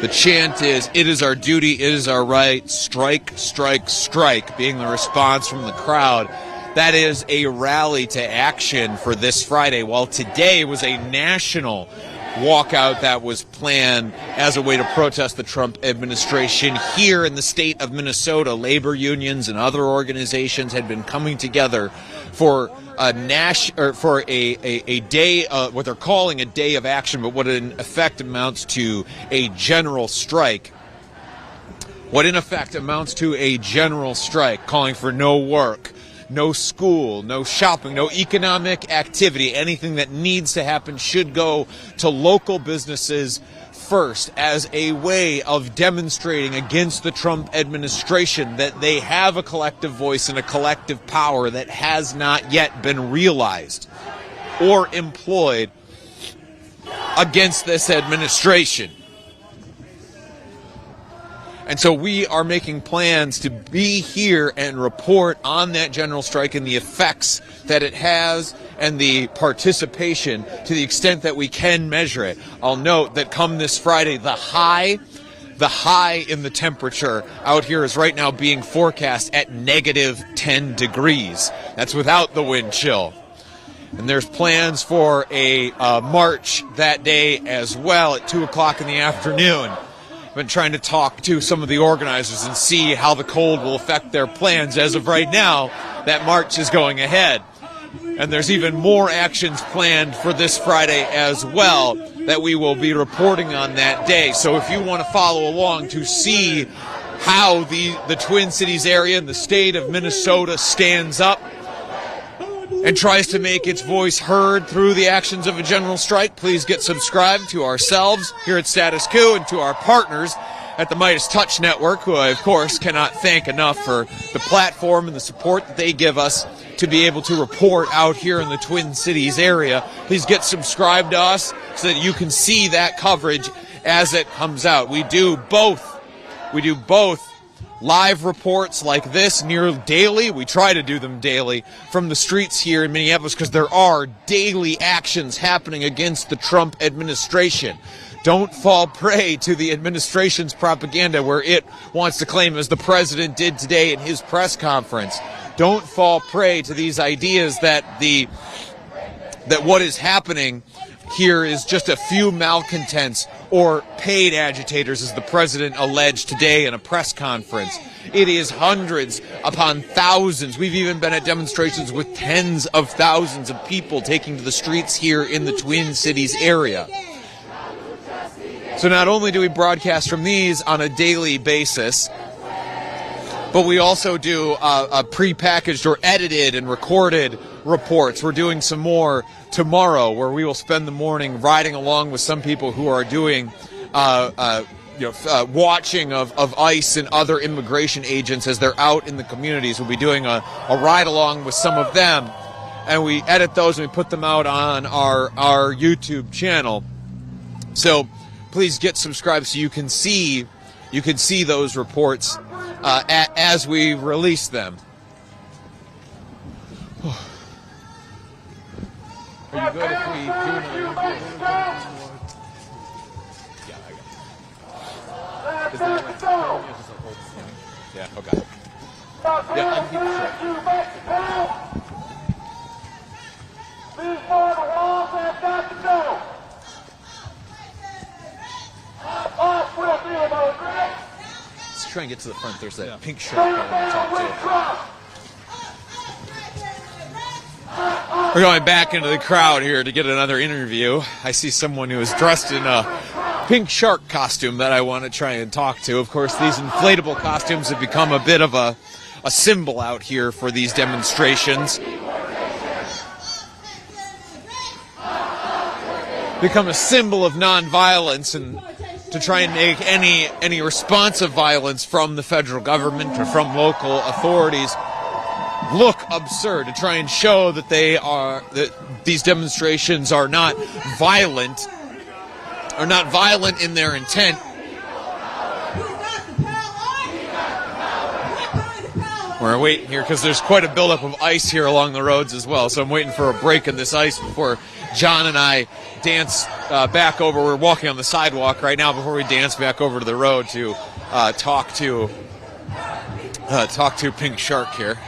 Speaker 1: The chant is, it is our duty, it is our right, strike, strike, strike, being the response from the crowd. That is a rally to action for this Friday, while today was a national walkout that was planned as a way to protest the Trump administration. Here in the state of Minnesota, labor unions and other organizations had been coming together for a day, what they're calling a day of action, but what in effect amounts to a general strike. What in effect amounts to a general strike, calling for no work, no school, no shopping, no economic activity. Anything that needs to happen should go to local businesses first, as a way of demonstrating against the Trump administration that they have a collective voice and a collective power that has not yet been realized or employed against this administration. And so we are making plans to be here and report on that general strike and the effects that it has and the participation to the extent that we can measure it. I'll note that come this Friday, the high in the temperature out here is right now being forecast at -10 degrees. That's without the wind chill. And there's plans for a march that day as well at 2 o'clock in the afternoon. I've been trying to talk to some of the organizers and see how the cold will affect their plans. As of right now, that march is going ahead. And there's even more actions planned for this Friday as well that we will be reporting on that day. So if you want to follow along to see how the Twin Cities area and the state of Minnesota stands up and tries to make its voice heard through the actions of a general strike, please get subscribed to ourselves here at Status Coup and to our partners at the Midas Touch Network, who I, of course, cannot thank enough for the platform and the support that they give us to be able to report out here in the Twin Cities area. Please get subscribed to us so that you can see that coverage as it comes out. We do both live reports like this near daily. We try to do them daily from the streets here in Minneapolis because there are daily actions happening against the Trump administration. Don't fall prey to the administration's propaganda where it wants to claim, as the president did today in his press conference. Don't fall prey to these ideas that what is happening here is just a few malcontents or paid agitators, as the president alleged today in a press conference. It is hundreds upon thousands. We've even been at demonstrations with tens of thousands of people taking to the streets here in the Twin Cities area. So not only do we broadcast from these on a daily basis, but we also do a prepackaged or edited and recorded reports. We're doing some more tomorrow where we will spend the morning riding along with some people who are doing watching of ICE and other immigration agents as they're out in the communities. We'll be doing a ride along with some of them, and we edit those and we put them out on our YouTube channel. So please get subscribed so you can see you can see those reports as we release them. Are you good if we do another? Yeah, okay. Yeah,
Speaker 3: These are the walls that have got to go. Off will be about right.
Speaker 1: Let's try and get to the front. There's that pink shirt I want to talk to. We're going back into the crowd here to get another interview. I see someone who is dressed in a pink shark costume that I want to try and talk to. Of course, these inflatable costumes have become a bit of a symbol out here for these demonstrations. Become a symbol of nonviolence and to try and make any responsive violence from the federal government or from local authorities look absurd, to try and show that these demonstrations are not violent in their intent. We're waiting here because there's quite a buildup of ice here along the roads as well, so I'm waiting for a break in this ice before John and I dance back over. We're walking on the sidewalk right now before we dance back over to the road to talk to Pink Shark here.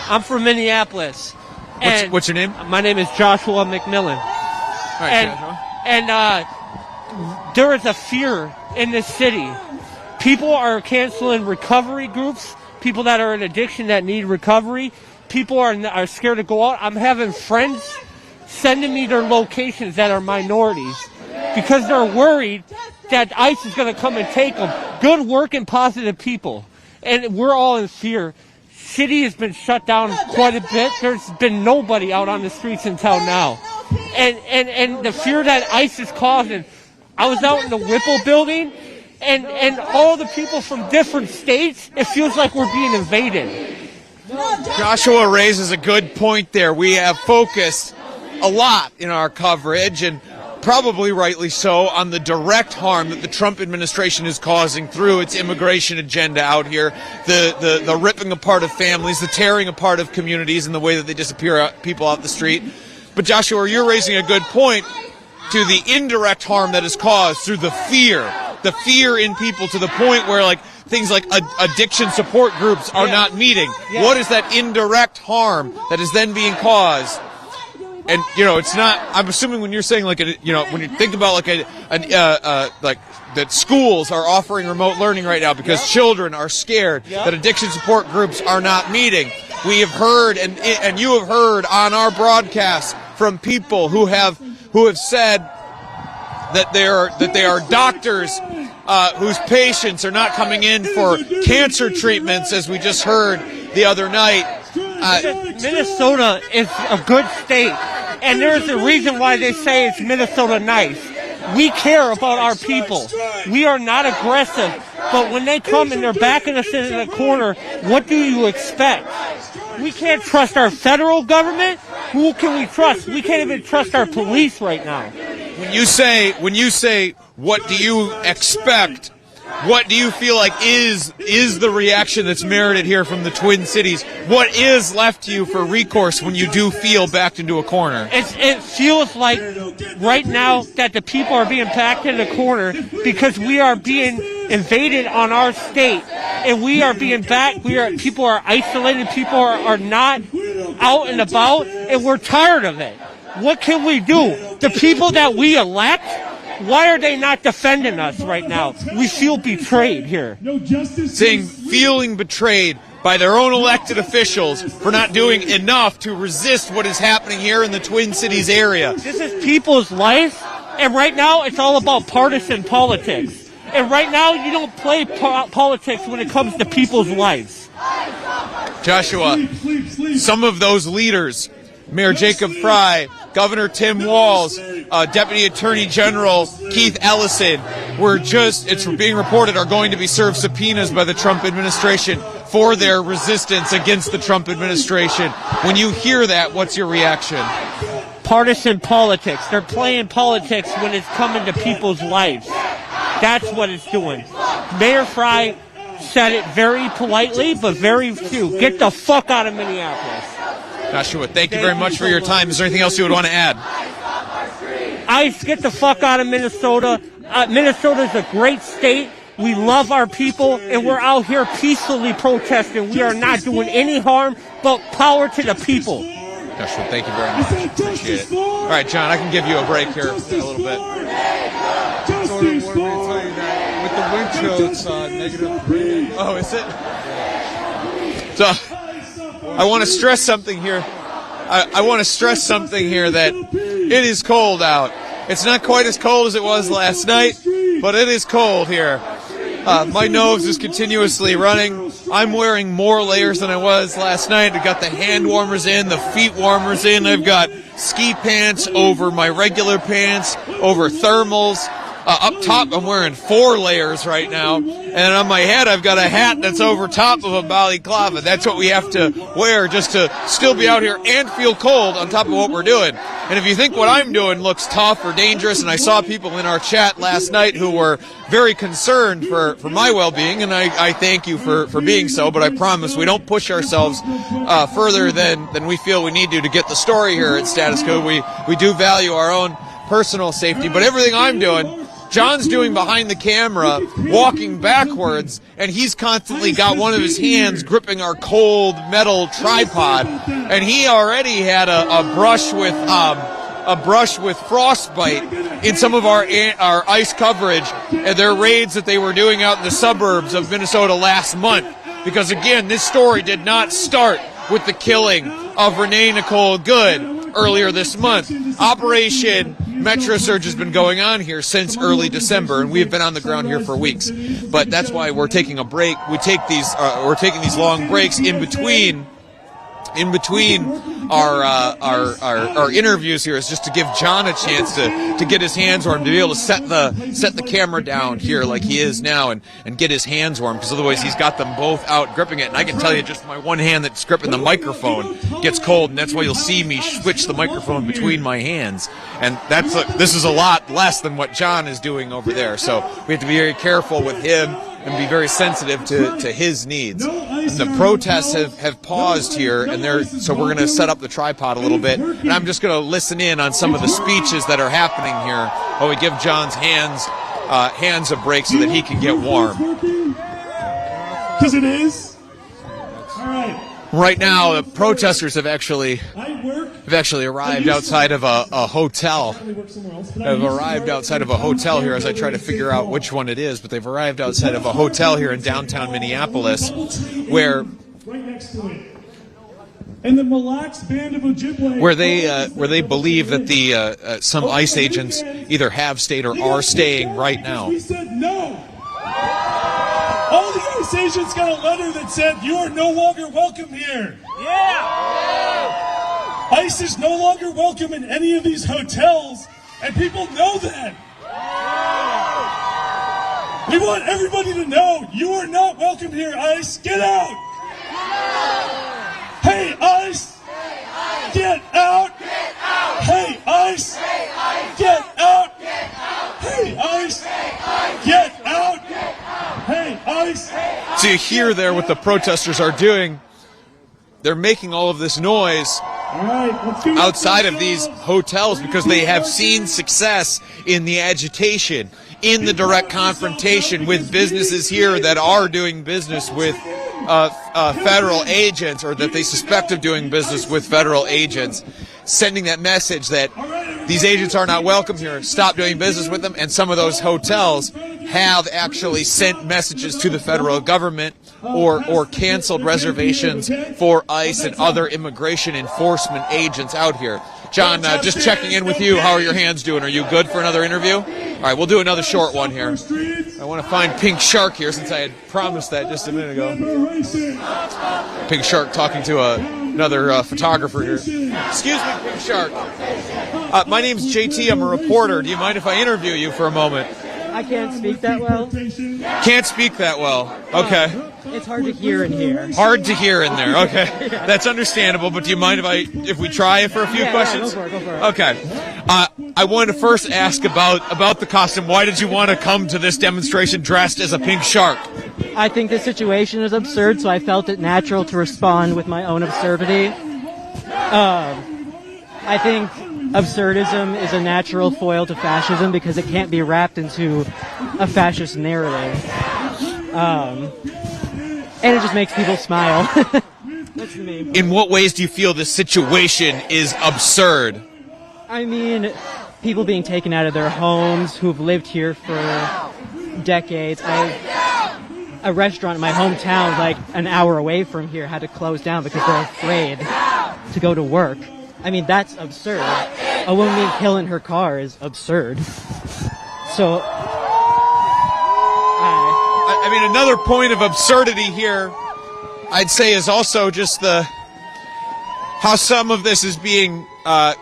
Speaker 11: I'm from Minneapolis.
Speaker 1: What's your name?
Speaker 11: My name is Joshua McMillan.
Speaker 1: All right, Joshua.
Speaker 11: And there is a fear in this city. People are canceling recovery groups, people that are in addiction that need recovery. People are scared to go out. I'm having friends sending me their locations that are minorities because they're worried that ICE is going to come and take them. Good working, positive people. And we're all in fear. City has been shut down quite a bit. There's been nobody out on the streets until now. And the fear that ICE is causing. I was out in the Whipple building, and all the people from different states, it feels like we're being invaded.
Speaker 1: Joshua raises a good point there. We have focused a lot in our coverage, and probably rightly so, on the direct harm that the Trump administration is causing through its immigration agenda out here, the ripping apart of families, the tearing apart of communities, and the way that they disappear people off the street. But Joshua, you're raising a good point to the indirect harm that is caused through the fear in people, to the point where things like addiction support groups are not meeting. Yeah. What is that indirect harm that is then being caused? And it's not. I'm assuming when you're saying when you think about that schools are offering remote learning right now because children are scared that addiction support groups are not meeting. We have heard, and you have heard on our broadcast from people who have said that they are doctors whose patients are not coming in for cancer treatments, as we just heard the other night.
Speaker 11: Minnesota is a good state, and there's a reason why they say it's Minnesota nice. We care about our people. We are not aggressive, but when they come and they're backing us into the corner, what do you expect? We can't trust our federal government. Who can we trust? We can't even trust our police right now.
Speaker 1: When you say, what do you expect? What do you feel like is the reaction that's merited here from the Twin Cities? What is left to you for recourse when you do feel backed into a corner?
Speaker 11: It feels like right now that the people are being backed in the corner because we are being invaded on our state, and we are being backed. People are isolated. People are not out and about, and we're tired of it. What can we do? The people that we elect, why are they not defending us right now? We feel betrayed here.
Speaker 1: Feeling betrayed by their own elected officials for not doing enough to resist what is happening here in the Twin Cities area.
Speaker 11: This is people's life, and right now it's all about partisan politics. And right now you don't play politics when it comes to people's lives.
Speaker 1: Joshua, some of those leaders, Mayor Jacob Fry, Governor Tim Walz, Deputy Attorney General Keith Ellison it's being reported, are going to be served subpoenas by the Trump administration for their resistance against the Trump administration. When you hear that, what's your reaction?
Speaker 11: Partisan politics. They're playing politics when it's coming to people's lives. That's what it's doing. Mayor Fry said it very politely, but very few. Get the fuck out of Minneapolis.
Speaker 1: Joshua, thank you very much for your time. Is there anything else you would want to add?
Speaker 11: ICE, get the fuck out of Minnesota. Minnesota's a great state. We love our people, and we're out here peacefully protesting. We are not doing any harm, but power to the people.
Speaker 1: Joshua, thank you very much. Appreciate it. All right, John, I can give you a break here a little bit.
Speaker 9: Wanted me to tell you that with the wind chill, it's -3.
Speaker 1: Oh, is it? So, I want to stress something here. I want to stress something here that it is cold out. It's not quite as cold as it was last night, but it is cold here. My nose is continuously running. I'm wearing more layers than I was last night. I've got the hand warmers in, the feet warmers in. I've got ski pants over my regular pants, over thermals. Up top, I'm wearing 4 layers right now. And on my head, I've got a hat that's over top of a balaclava. That's what we have to wear just to still be out here and feel cold on top of what we're doing. And if you think what I'm doing looks tough or dangerous, and I saw people in our chat last night who were very concerned for my well-being, and I thank you for being so, but I promise we don't push ourselves further than we feel we need to get the story here at Status Coup. We do value our own personal safety, but everything I'm doing, John's doing behind the camera, walking backwards, and he's constantly got one of his hands gripping our cold metal tripod, and he already had a brush with frostbite in some of our ICE coverage and their raids that they were doing out in the suburbs of Minnesota last month. Because again, this story did not start with the killing of Renee Nicole Good earlier this month. Operation Metro Surge has been going on here since early December, and we have been on the ground here for weeks. But that's why we're taking a break. We're taking these long breaks in between our interviews here, is just to give John a chance to get his hands warm, to be able to set the camera down here like he is now and get his hands warm, because otherwise he's got them both out gripping it. And I can tell you, just my one hand that's gripping the microphone gets cold, and that's why you'll see me switch the microphone between my hands. And this is a lot less than what John is doing over there. So we have to be very careful with him and be very sensitive to his needs. The protests have paused here, and so we're going to set up the tripod a little bit, and I'm just going to listen in on some of the speeches that are happening here while we give John's hands a break so that he can get warm.
Speaker 12: Because it is. All right.
Speaker 1: Right now, the protesters have actually arrived outside of a hotel. Have arrived outside of a hotel here as I try to figure out which one it is, but they've arrived outside of a hotel here in downtown Minneapolis, where
Speaker 12: and the Mille Lacs band of Ojibwe,
Speaker 1: where they believe that some ICE agents either have stayed or are staying right now.
Speaker 12: We said no. All the ICE agents got a letter that said, "You are no longer welcome here." Yeah. ICE is no longer welcome in any of these hotels, and people know that. We want everybody to know you are not welcome here, ICE. Get out. Hey, ICE. Get out. Hey, ICE. Get out. Hey, ICE. Get out. Hey, ICE.
Speaker 1: So you hear there what the protesters are doing. They're making all of this noise outside of these hotels because they have seen success in the agitation, in the direct confrontation with businesses here that are doing business with federal agents, or that they suspect of doing business with federal agents, sending that message that these agents are not welcome here, stop doing business with them. And some of those hotels have actually sent messages to the federal government or canceled reservations for ICE and other immigration enforcement agents out here. John, just checking in with you. How are your hands doing? Are you good for another interview? All right, we'll do another short one here. I want to find Pink Shark here, since I had promised that just a minute ago. Pink Shark talking to another photographer here. Excuse me, Pink Shark. My name's JT. I'm a reporter. Do you mind if I interview you for a moment?
Speaker 13: I can't speak that well.
Speaker 1: Can't speak that well. Okay.
Speaker 13: It's hard to hear in here.
Speaker 1: Hard to hear in there. Okay. That's understandable, but do you mind if we try it for a few questions?
Speaker 13: Go for it.
Speaker 1: Okay. I wanted to first ask about the costume. Why did you want to come to this demonstration dressed as a pink shark?
Speaker 13: I think the situation is absurd, so I felt it natural to respond with my own absurdity. I think absurdism is a natural foil to fascism because it can't be wrapped into a fascist narrative. And it just makes people smile. That's the main point.
Speaker 1: In what ways do you feel this situation is absurd?
Speaker 13: I mean, people being taken out of their homes who've lived here for decades. A restaurant in my hometown, like an hour away from here, had to close down because they're afraid to go to work. I mean, that's absurd. A woman being killed in her car is absurd. So,
Speaker 1: I mean, another point of absurdity here, I'd say, is also just how some of this is being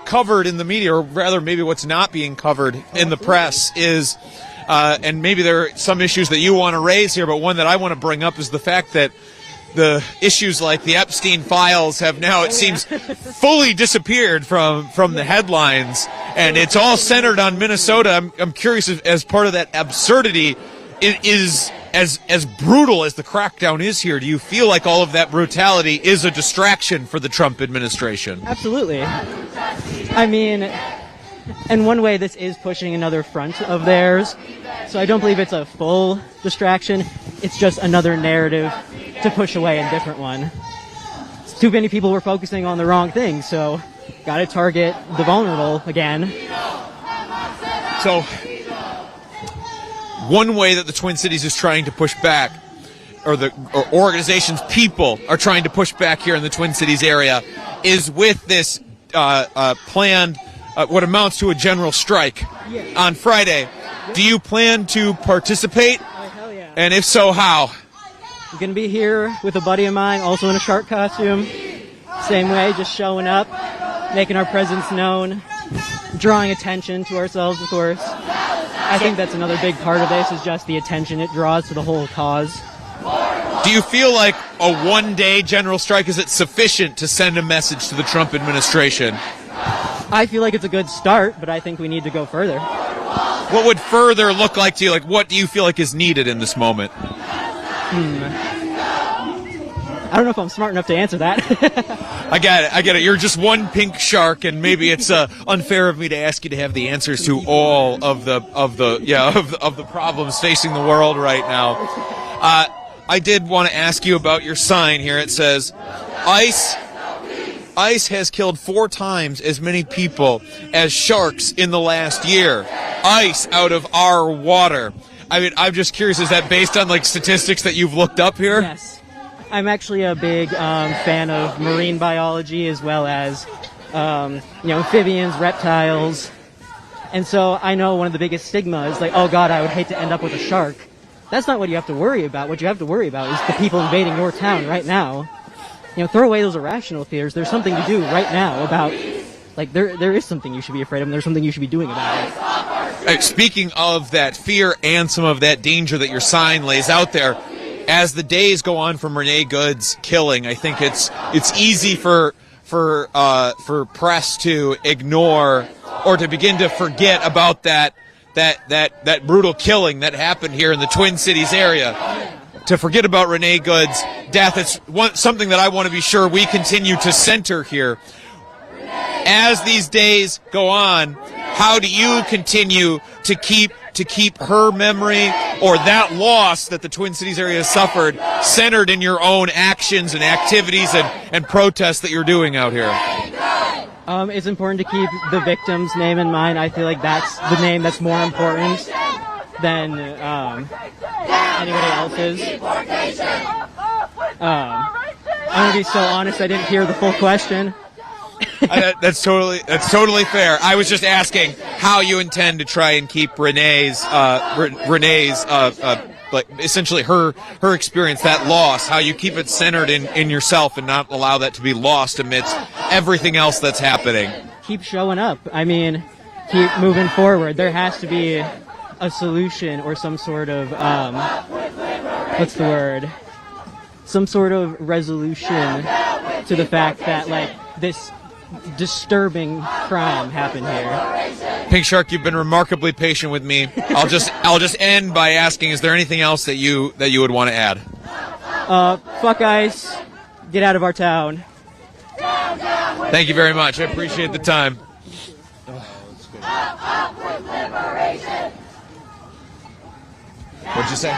Speaker 1: covered in the media, or rather maybe what's not being covered in the press is, and maybe there are some issues that you want to raise here, but one that I want to bring up is the fact that the issues like the Epstein files have now, it seems, fully disappeared from the headlines, and it's all centered on Minnesota. I'm curious if, as part of that absurdity, it is as brutal as the crackdown is here. Do you feel like all of that brutality is a distraction for the Trump administration?
Speaker 13: Absolutely. I mean, in one way, this is pushing another front of theirs, so I don't believe it's a full distraction. It's just another narrative to push away a different one. Too many people were focusing on the wrong thing, so gotta target the vulnerable again.
Speaker 1: So, one way that the Twin Cities is trying to push back, or organizations, people are trying to push back here in the Twin Cities area, is with this planned, what amounts to a general strike on Friday. Do you plan to participate?
Speaker 13: Hell yeah.
Speaker 1: And if so, how?
Speaker 13: I'm gonna be here with a buddy of mine, also in a shark costume. Same way, just showing up, making our presence known, drawing attention to ourselves, of course. I think that's another big part of this, is just the attention it draws to the whole cause.
Speaker 1: Do you feel like a one-day general strike, is it sufficient to send a message to the Trump administration?
Speaker 13: I feel like it's a good start, but I think we need to go further.
Speaker 1: What would further look like to you? Like, what do you feel like is needed in this moment?
Speaker 13: I don't know if I'm smart enough to answer that.
Speaker 1: I get it. You're just one pink shark, and maybe it's unfair of me to ask you to have the answers to all of the problems facing the world right now. I did want to ask you about your sign here. It says, ICE has killed 4 times as many people as sharks in the last year. ICE out of our water. I mean, I'm just curious, is that based on, like, statistics that you've looked up here?
Speaker 13: Yes. I'm actually a big fan of marine biology, as well as, amphibians, reptiles. And so I know one of the biggest stigma is like, oh God, I would hate to end up with a shark. That's not what you have to worry about. What you have to worry about is the people invading your town right now. Throw away those irrational fears. There's something to do right now about, like, there is something you should be afraid of, and there's something you should be doing about it.
Speaker 1: Speaking of that fear and some of that danger that your sign lays out there, as the days go on from Renee Good's killing, I think it's easy for press to ignore or to begin to forget about that brutal killing that happened here in the Twin Cities area. To forget about Renee Good's death, it's something that I want to be sure we continue to center here. As these days go on, how do you continue to keep her memory, or that loss that the Twin Cities area has suffered, centered in your own actions and activities and protests that you're doing out here?
Speaker 13: It's important to keep the victim's name in mind. I feel like that's the name that's more important than anybody else's. I'm going to be so honest, I didn't hear the full question.
Speaker 1: That's totally fair. I was just asking how you intend to try and keep Renee's like essentially her experience, that loss, how you keep it centered in yourself and not allow that to be lost amidst everything else that's happening.
Speaker 13: Keep showing up. I mean, keep moving forward. There has to be a solution or some sort of, what's the word? Some sort of resolution to the fact that, like, this disturbing crime happened here.
Speaker 1: Pink Shark, you've been remarkably patient with me. I'll just end by asking, is there anything else that you would want to add?
Speaker 13: Fuck ICE. Get out of our town.
Speaker 1: Thank you very much. I appreciate the time. What'd you say?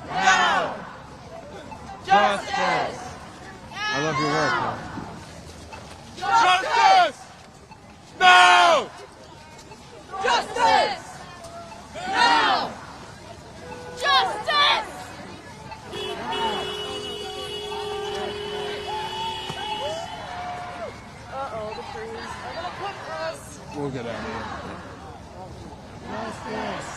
Speaker 3: No! Justice!
Speaker 9: I love your work, man.
Speaker 3: Justice! No! Justice! No! Justice! Uh-oh, the trees are gonna cook us.
Speaker 9: We'll get out of here.
Speaker 3: Justice!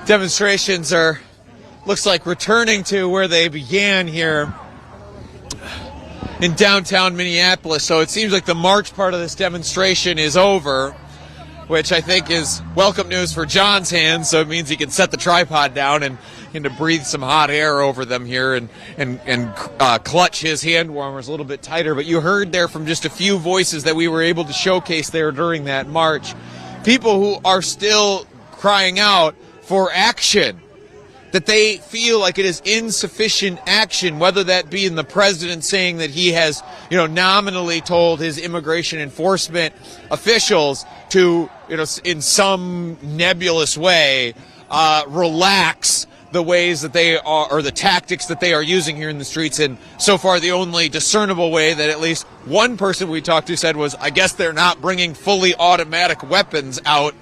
Speaker 1: Demonstrations are, looks like, returning to where they began here in downtown Minneapolis. So it seems like the march part of this demonstration is over, which I think is welcome news for John's hands. So it means he can set the tripod down and to breathe some hot air over them here and clutch his hand warmers a little bit tighter. But you heard there from just a few voices that we were able to showcase there during that march, people who are still crying out for action, that they feel like it is insufficient action, whether that be in the president saying that he has, nominally told his immigration enforcement officials to, in some nebulous way, relax the ways that they are, or the tactics that they are using here in the streets. And so far, the only discernible way that at least one person we talked to said was, I guess they're not bringing fully automatic weapons out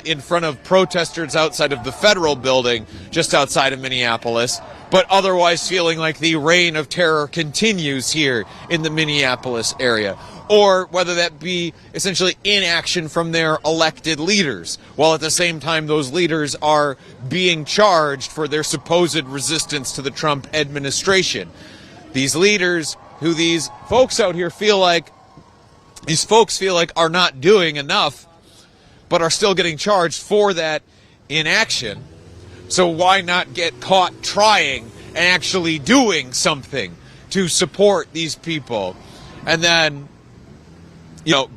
Speaker 1: in front of protesters outside of the federal building just outside of Minneapolis, but otherwise feeling like the reign of terror continues here in the Minneapolis area. Or whether that be essentially inaction from their elected leaders, while at the same time those leaders are being charged for their supposed resistance to the Trump administration. These leaders, who these folks out here feel like are not doing enough, but are still getting charged for that inaction. So why not get caught trying and actually doing something to support these people, and then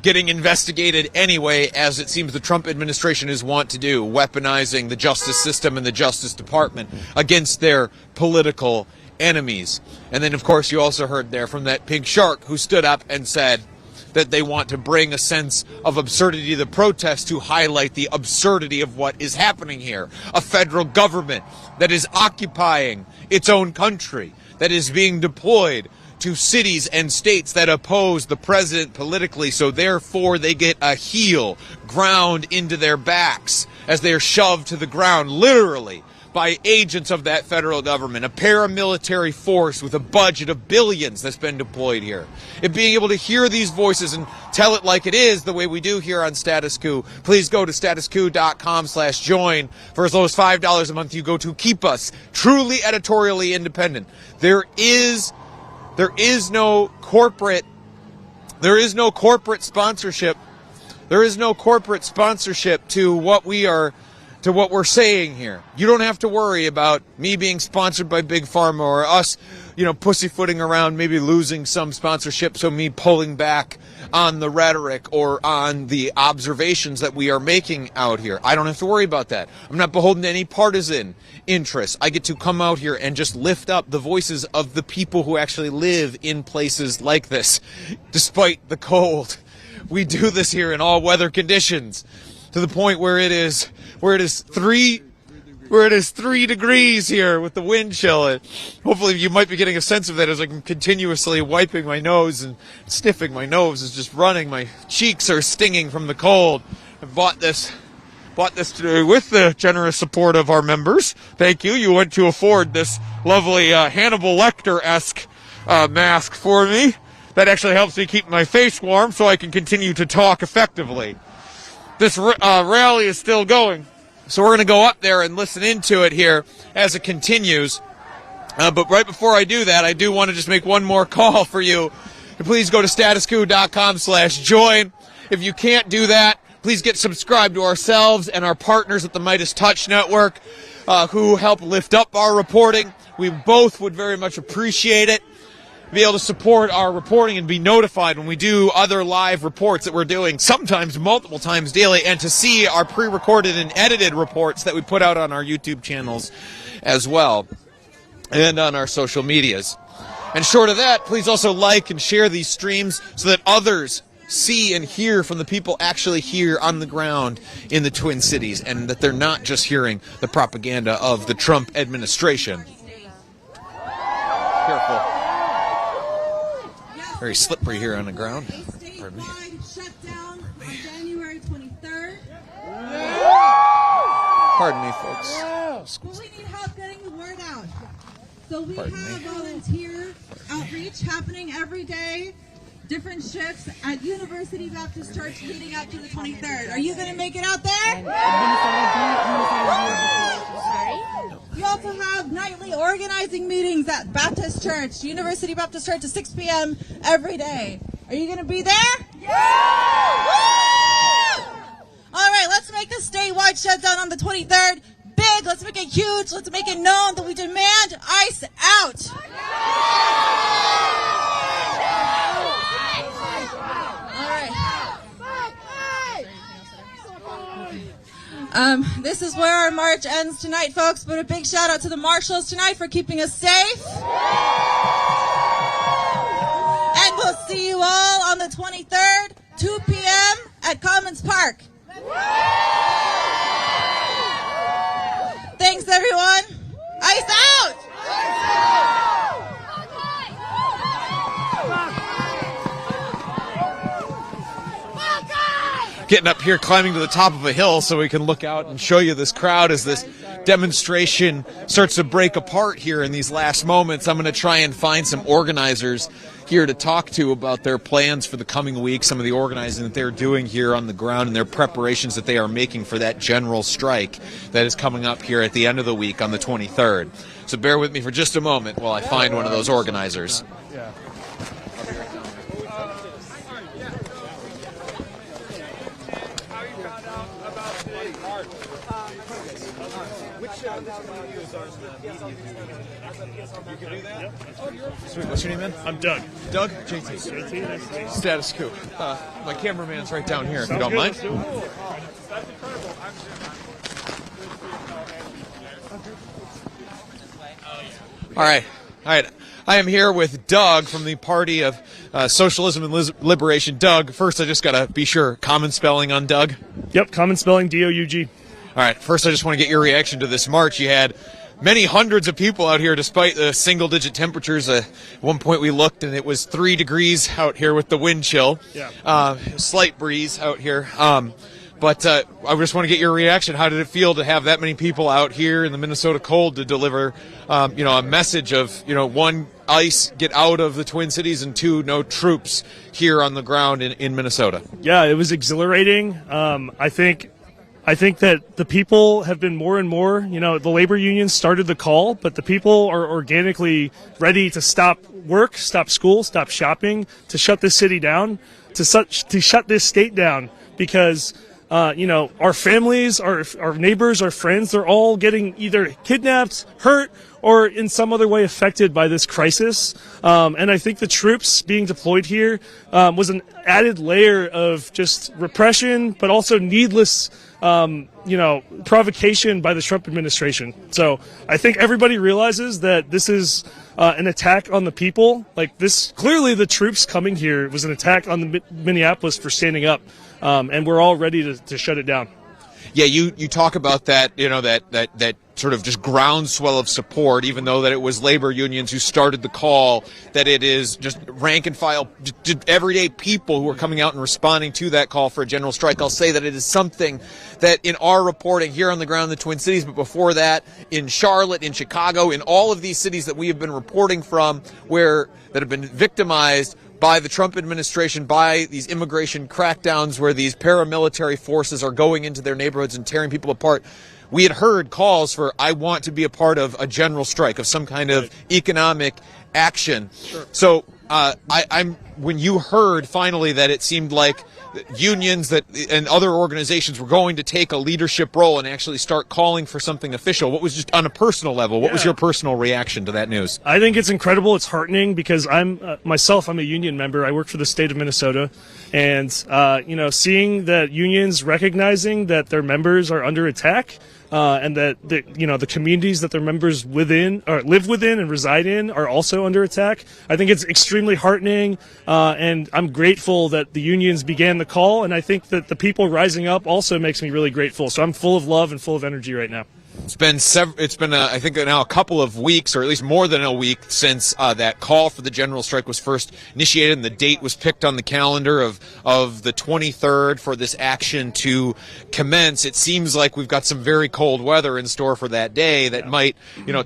Speaker 1: getting investigated anyway, as it seems the Trump administration is wont to do, weaponizing the justice system and the Justice Department against their political enemies. And then, of course, you also heard there from that Pink Shark who stood up and said that they want to bring a sense of absurdity to the protest to highlight the absurdity of what is happening here. A federal government that is occupying its own country, that is being deployed to cities and states that oppose the president politically, so therefore they get a heel ground into their backs as they are shoved to the ground, literally, by agents of that federal government, a paramilitary force with a budget of billions that's been deployed here. If being able to hear these voices and tell it like it is, the way we do here on Status Coup, please go to statuscoup.com/join. For as low as $5 a month, you go to keep us truly editorially independent. There is no corporate sponsorship. There is no corporate sponsorship to what we're saying here. You don't have to worry about me being sponsored by Big Pharma or us, pussyfooting around, maybe losing some sponsorship, so me pulling back on the rhetoric or on the observations that we are making out here. I don't have to worry about that. I'm not beholden to any partisan interests. I get to come out here and just lift up the voices of the people who actually live in places like this, despite the cold. We do this here in all weather conditions, to the point where it is 3 degrees here with the wind chill. And hopefully you might be getting a sense of that as I'm continuously wiping my nose and sniffing. My nose is just running. My cheeks are stinging from the cold. I bought this today with the generous support of our members. Thank you. You went to afford this lovely Hannibal Lecter-esque mask for me. That actually helps me keep my face warm so I can continue to talk effectively. This rally is still going, so we're going to go up there and listen into it here as it continues. But right before I do that, I do want to just make one more call for you. Please go to statuscoup.com/join. If you can't do that, please get subscribed to ourselves and our partners at the Midas Touch Network who help lift up our reporting. We both would very much appreciate it. Be able to support our reporting and be notified when we do other live reports that we're doing, sometimes multiple times daily, and to see our pre-recorded and edited reports that we put out on our YouTube channels as well, and on our social medias. And short of that, please also like and share these streams so that others see and hear from the people actually here on the ground in the Twin Cities, and that they're not just hearing the propaganda of the Trump administration. Careful. Very slippery here on the ground. Pardon me.
Speaker 4: Shutdown on January 23rd.
Speaker 1: Pardon me, folks.
Speaker 4: Well, we need help getting the word out. So we have volunteer outreach happening every day, different shifts at University Baptist Church leading up to the 23rd. Are you going to make it out there? We also have nightly organizing meetings at Baptist Church, University Baptist Church at 6 p.m. every day. Are you going to be there? Yeah! Woo! All right, let's make the statewide shutdown on the 23rd big. Let's make it huge. Let's make it known that we demand ICE out. This is where our march ends tonight, folks, but a big shout out to the marshals tonight for keeping us safe. And we'll see you all on the 23rd, 2 p.m. at Commons Park. Thanks, everyone. ICE out!
Speaker 1: Getting up here, climbing to the top of a hill so we can look out and show you this crowd as this demonstration starts to break apart here in these last moments. I'm going to try and find some organizers here to talk to about their plans for the coming week, some of the organizing that they're doing here on the ground and their preparations that they are making for that general strike that is coming up here at the end of the week on the 23rd. So bear with me for just a moment while I find one of those organizers. Sweet. What's your name, man?
Speaker 7: I'm Doug.
Speaker 1: Doug? JT. Status Coup. My cameraman's right down here, if you don't mind. All right. I am here with Doug from the Party of Socialism and Liberation. Doug, first I just got to be sure, common spelling on Doug?
Speaker 7: Yep, common spelling, D-O-U-G.
Speaker 1: All right, first I just want to get your reaction to this march. You had many hundreds of people out here despite the single-digit temperatures. At one point we looked and it was 3 degrees out here with the wind chill. Yeah. Slight breeze out here. But I just want to get your reaction. How did it feel to have that many people out here in the Minnesota cold to deliver, a message of, one, ICE, get out of the Twin Cities, and 2, no troops here on the ground in Minnesota?
Speaker 7: Yeah, it was exhilarating. I think that the people have been more and more, the labor unions started the call, but the people are organically ready to stop work, stop school, stop shopping, to shut this city down, to shut this state down, because our families, our neighbors, our friends, they're all getting either kidnapped, hurt, or in some other way affected by this crisis. And I think the troops being deployed here was an added layer of just repression, but also needless provocation by the Trump administration. So I think everybody realizes that this is an attack on the people. Like this, clearly the troops coming here was an attack on the Minneapolis for standing up. And we're all ready to shut it down.
Speaker 1: Yeah, you talk about that, that sort of just groundswell of support, even though that it was labor unions who started the call, that it is just rank and file, everyday people who are coming out and responding to that call for a general strike. I'll say that it is something that in our reporting here on the ground in the Twin Cities, but before that, in Charlotte, in Chicago, in all of these cities that we have been reporting from that have been victimized, by the Trump administration, by these immigration crackdowns where these paramilitary forces are going into their neighborhoods and tearing people apart. We had heard calls for, I want to be a part of a general strike, of some kind of economic action. Sure. So when you heard finally that it seemed like unions and other organizations were going to take a leadership role and actually start calling for something official, what was, just on a personal level, what was your personal reaction to that news?
Speaker 7: I think it's incredible. It's heartening because I'm a union member. I work for the state of Minnesota, and seeing that unions recognizing that their members are under attack, and that the communities that their members live within and reside in are also under attack. I think it's extremely heartening, and I'm grateful that the unions began the call, and I think that the people rising up also makes me really grateful. So I'm full of love and full of energy right now. It's
Speaker 1: been I think now a couple of weeks, or at least more than a week, since that call for the general strike was first initiated, and the date was picked on the calendar of the 23rd for this action to commence. It seems like we've got some very cold weather in store for that day that might,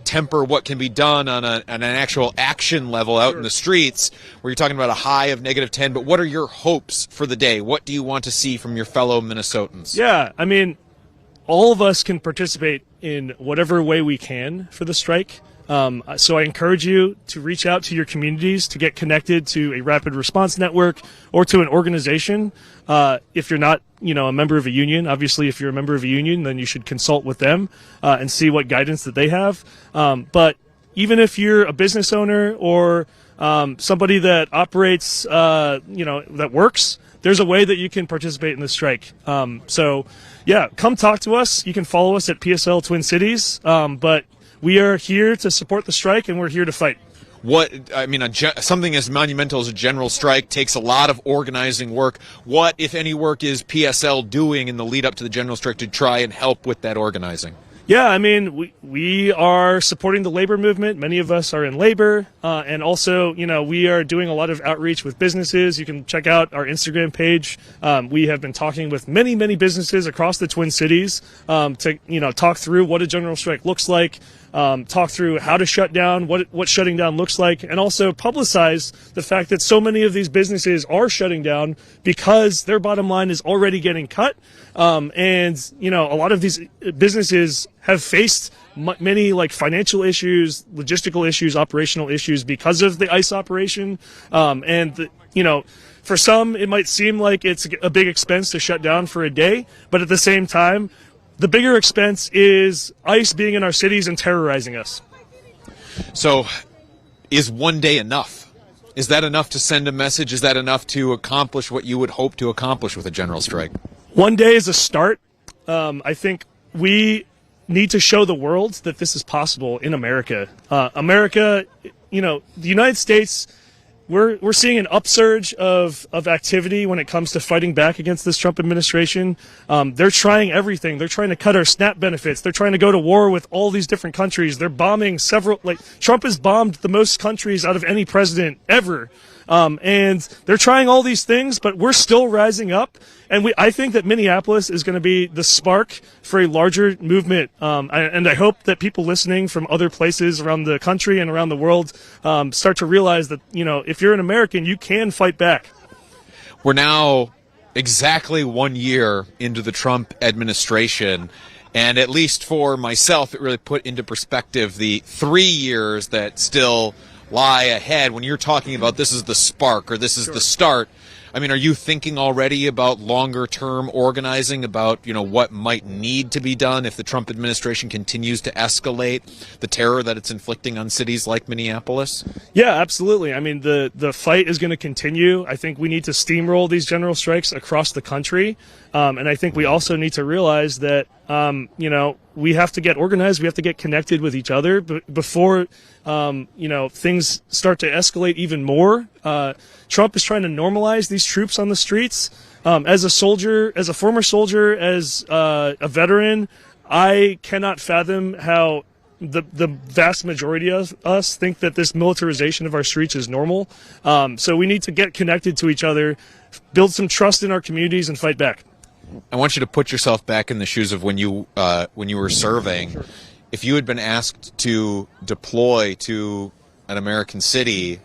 Speaker 1: temper what can be done on an actual action level out in the streets, where you're talking about a high of -10. But what are your hopes for the day? What do you want to see from your fellow Minnesotans?
Speaker 7: Yeah, I mean, all of us can participate in whatever way we can for the strike. So I encourage you to reach out to your communities, to get connected to a rapid response network or to an organization. If you're not, a member of a union, obviously if you're a member of a union, then you should consult with them and see what guidance that they have. But even if you're a business owner or somebody that operates, that works, there's a way that you can participate in the strike. Yeah, come talk to us. You can follow us at PSL Twin Cities. But we are here to support the strike, and we're here to fight. Something as monumental as a general strike takes a lot of organizing work. What, if any, work is PSL doing in the lead up to the general strike to try and help with that organizing? Yeah, I mean, we are supporting the labor movement. Many of us are in labor. And also, we are doing a lot of outreach with businesses. You can check out our Instagram page. We have been talking with many, many businesses across the Twin Cities to, talk through what a general strike looks like, talk through how to shut down, what shutting down looks like, and also publicize the fact that so many of these businesses are shutting down because their bottom line is already getting cut. And, a lot of these businesses have faced many financial issues, logistical issues, operational issues because of the ICE operation. For some, it might seem like it's a big expense to shut down for a day, but at the same time, the bigger expense is ICE being in our cities and terrorizing us.
Speaker 1: So, is one day enough? Is that enough to send a message? Is that enough to accomplish what you would hope to accomplish with a general strike?
Speaker 7: One day is a start. I think we need to show the world that this is possible in America. The United States, we're seeing an upsurge of activity when it comes to fighting back against this Trump administration. They're trying everything. They're trying to cut our SNAP benefits. They're trying to go to war with all these different countries. They're bombing Trump has bombed the most countries out of any president ever. And they're trying all these things, but we're still rising up. And I think that Minneapolis is going to be the spark for a larger movement. And I hope that people listening from other places around the country and around the world start to realize that, if you're an American, you can fight back.
Speaker 1: We're now exactly 1 year into the Trump administration. And at least for myself, it really put into perspective the 3 years that still lie ahead. When you're talking about this is the spark or this is the start, are you thinking already about longer term organizing, about, what might need to be done if the Trump administration continues to escalate the terror that it's inflicting on cities like Minneapolis?
Speaker 7: Yeah, absolutely. The fight is going to continue. I think we need to steamroll these general strikes across the country. And I think we also need to realize that, we have to get organized. We have to get connected with each other before, things start to escalate even more. Trump is trying to normalize these troops on the streets. As a former soldier, as a veteran, I cannot fathom how the vast majority of us think that this militarization of our streets is normal. So we need to get connected to each other, build some trust in our communities, and fight back.
Speaker 1: I want you to put yourself back in the shoes of when you were serving. Sure. If you had been asked to deploy to an American city,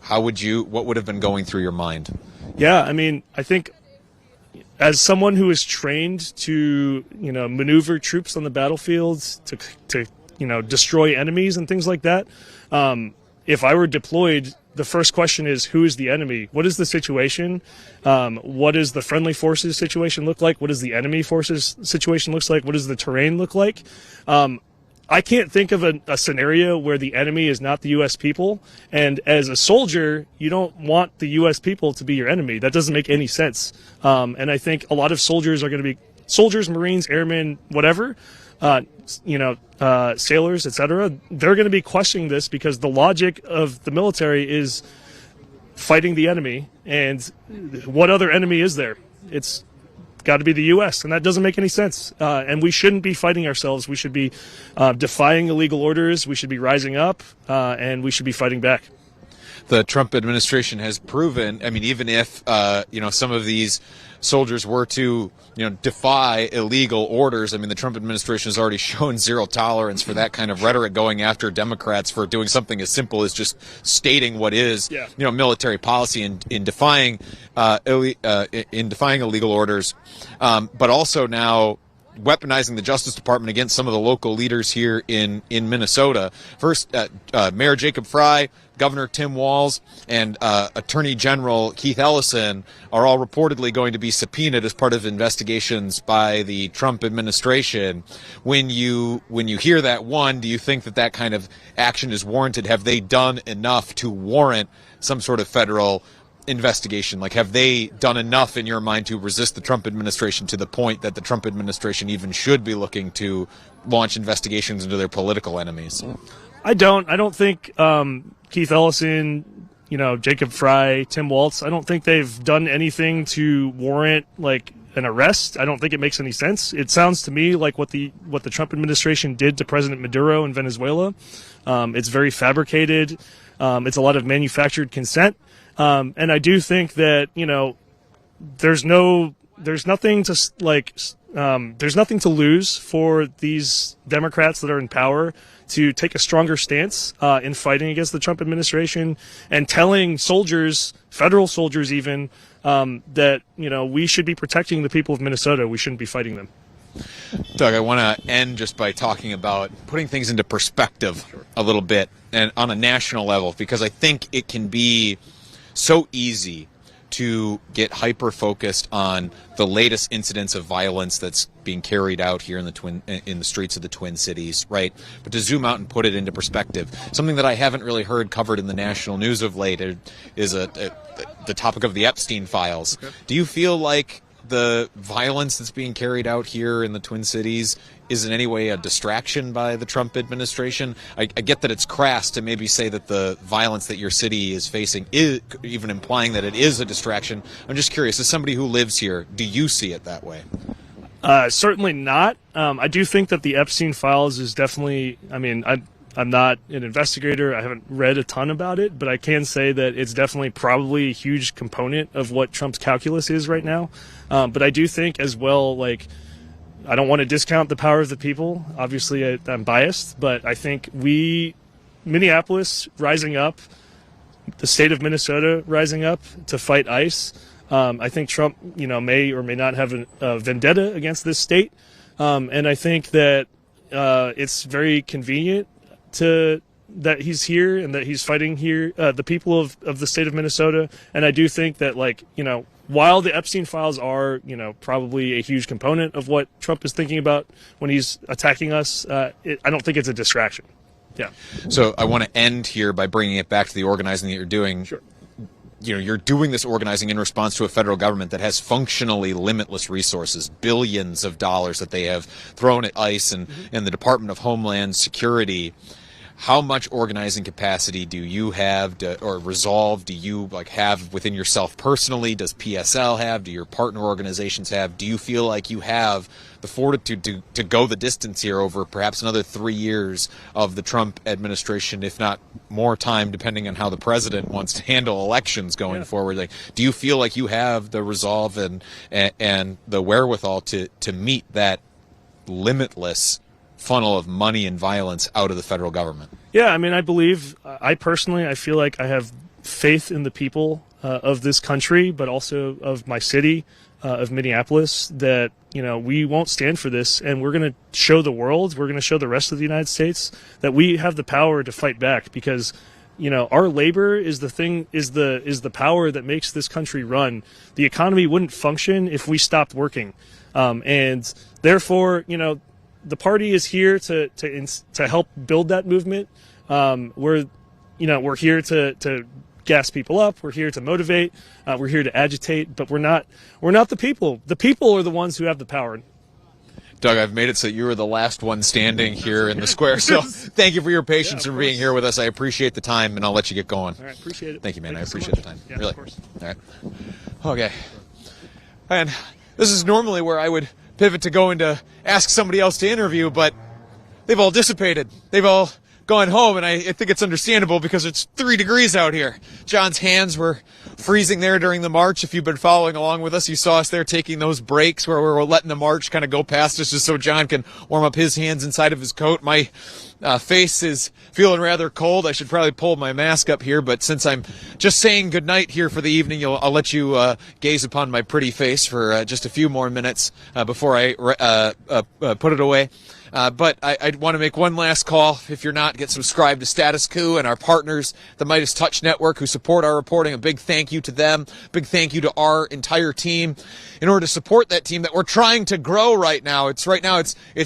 Speaker 1: what would have been going through your mind?
Speaker 7: Yeah, I mean, I think as someone who is trained to, maneuver troops on the battlefields to destroy enemies and things like that, if I were deployed, the first question is, who is the enemy? What is the situation? What does the friendly forces situation look like? What does the enemy forces situation look like? What does the terrain look like? I can't think of a scenario where the enemy is not the U.S. people. And as a soldier, you don't want the U.S. people to be your enemy. That doesn't make any sense. And I think a lot of soldiers are going to be soldiers, Marines, airmen, whatever, sailors, etc. They're going to be questioning this because the logic of the military is fighting the enemy. And what other enemy is there? It's got to be the U.S., and that doesn't make any sense. And we shouldn't be fighting ourselves. We should be defying illegal orders. We should be rising up, and we should be fighting back.
Speaker 1: The Trump administration has proven, I mean, even if, some of these soldiers were to, defy illegal orders, I mean, the Trump administration has already shown zero tolerance for that kind of rhetoric, going after Democrats for doing something as simple as just stating what is, military policy in defying illegal orders, but also now weaponizing the Justice Department against some of the local leaders here in Minnesota. First, Mayor Jacob Frey, Governor Tim Walz, and Attorney General Keith Ellison are all reportedly going to be subpoenaed as part of investigations by the Trump administration. When you hear that, one, do you think that kind of action is warranted? Have they done enough to warrant some sort of federal investigation? Like, have they done enough in your mind to resist the Trump administration to the point that the Trump administration even should be looking to launch investigations into their political enemies?
Speaker 7: I don't think Keith Ellison, Jacob Frey, Tim Walz, I don't think they've done anything to warrant an arrest. I don't think it makes any sense. It sounds to me like what the Trump administration did to President Maduro in Venezuela. It's very fabricated. It's a lot of manufactured consent. And I do think that, there's nothing to lose for these Democrats that are in power to take a stronger stance in fighting against the Trump administration and telling soldiers, federal soldiers even, that, we should be protecting the people of Minnesota. We shouldn't be fighting them.
Speaker 1: Doug, I want to end just by talking about putting things into perspective a little bit and on a national level, because I think it can be so easy to get hyper-focused on the latest incidents of violence that's being carried out here in the streets of the Twin Cities, right? But to zoom out and put it into perspective, something that I haven't really heard covered in the national news of late is the topic of the Epstein files. Okay. Do you feel like the violence that's being carried out here in the Twin Cities is in any way a distraction by the Trump administration? I get that it's crass to maybe say that the violence that your city is facing is even implying that it is a distraction. I'm just curious, as somebody who lives here, do you see it that way?
Speaker 7: Certainly not. I do think that the Epstein files is definitely, I'm not an investigator. I haven't read a ton about it, but I can say that it's definitely probably a huge component of what Trump's calculus is right now. But I do think as well, I don't want to discount the power of the people. Obviously, I'm biased, but I think Minneapolis rising up, the state of Minnesota rising up to fight ICE. I think Trump, may or may not have a vendetta against this state. And I think that it's very convenient that he's here and that he's fighting here, the people of the state of Minnesota. And I do think that, while the Epstein files are, probably a huge component of what Trump is thinking about when he's attacking us, I don't think it's a distraction. Yeah.
Speaker 1: So I want to end here by bringing it back to the organizing that you're doing.
Speaker 7: Sure.
Speaker 1: You're doing this organizing in response to a federal government that has functionally limitless resources, billions of dollars that they have thrown at ICE and the Department of Homeland Security. How much organizing capacity do you have or resolve do you have within yourself personally? Does PSL have? Do your partner organizations have? Do you feel like you have the fortitude to go the distance here over perhaps another 3 years of the Trump administration, if not more time, depending on how the president wants to handle elections going forward? Do you feel like you have the resolve and the wherewithal to meet that limitless funnel of money and violence out of the federal government?
Speaker 7: Yeah, I personally feel like I have faith in the people of this country, but also of my city, of Minneapolis, that, you know, we won't stand for this, and we're going to show the world, we're going to show the rest of the United States that we have the power to fight back, because, you know, our labor is the power that makes this country run. The economy wouldn't function if we stopped working, and therefore, you know, the party is here to help build that movement. We're here to gas people up. We're here to motivate. We're here to agitate, but we're not the people. The people are the ones who have the power.
Speaker 1: Doug, I've made it so you were the last one standing here in the square. So thank you for your patience and being here with us. I appreciate the time, and I'll let you get going.
Speaker 7: All right, appreciate it.
Speaker 1: Thank you, man.
Speaker 7: Thank
Speaker 1: I
Speaker 7: you so
Speaker 1: appreciate
Speaker 7: much.
Speaker 1: the time.
Speaker 7: Yeah,
Speaker 1: really.
Speaker 7: of course.
Speaker 1: All right. Okay. And this is normally where I would pivot to go into ask somebody else to interview, but they've all dissipated. They've all gone home, and I think it's understandable because it's 3 degrees out here. John's hands were freezing there during the march. If you've been following along with us, you saw us there taking those breaks where we were letting the march kind of go past us just so John can warm up his hands inside of his coat. My face is feeling rather cold. I should probably pull my mask up here, but since I'm just saying goodnight here for the evening, I'll let you gaze upon my pretty face for just a few more minutes before I put it away. But I want to make one last call. If you're not, get subscribed to Status Coup and our partners, the Midas Touch Network, who support our reporting. A big thank you to them. Big thank you to our entire team. In order to support that team that we're trying to grow right now, it's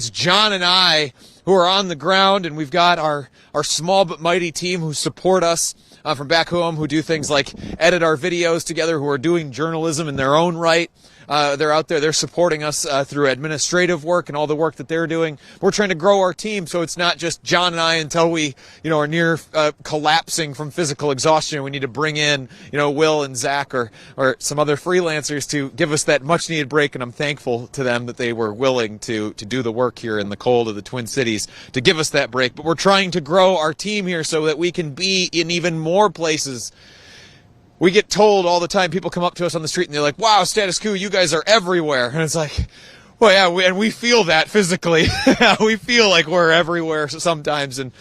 Speaker 1: John and I who are on the ground, and we've got our small but mighty team who support us from back home, who do things like edit our videos together, who are doing journalism in their own right. They're out there. They're supporting us through administrative work and all the work that they're doing. We're trying to grow our team so it's not just John and I until we, are near collapsing from physical exhaustion. We need to bring in, Will and Zach or some other freelancers to give us that much-needed break, and I'm thankful to them that they were willing to do the work here in the cold of the Twin Cities to give us that break. But we're trying to grow our team here so that we can be in even more places. We get told all the time, people come up to us on the street and they're like, wow, Status Coup, you guys are everywhere. And it's like, well, yeah, and we feel that physically. We feel like we're everywhere sometimes. And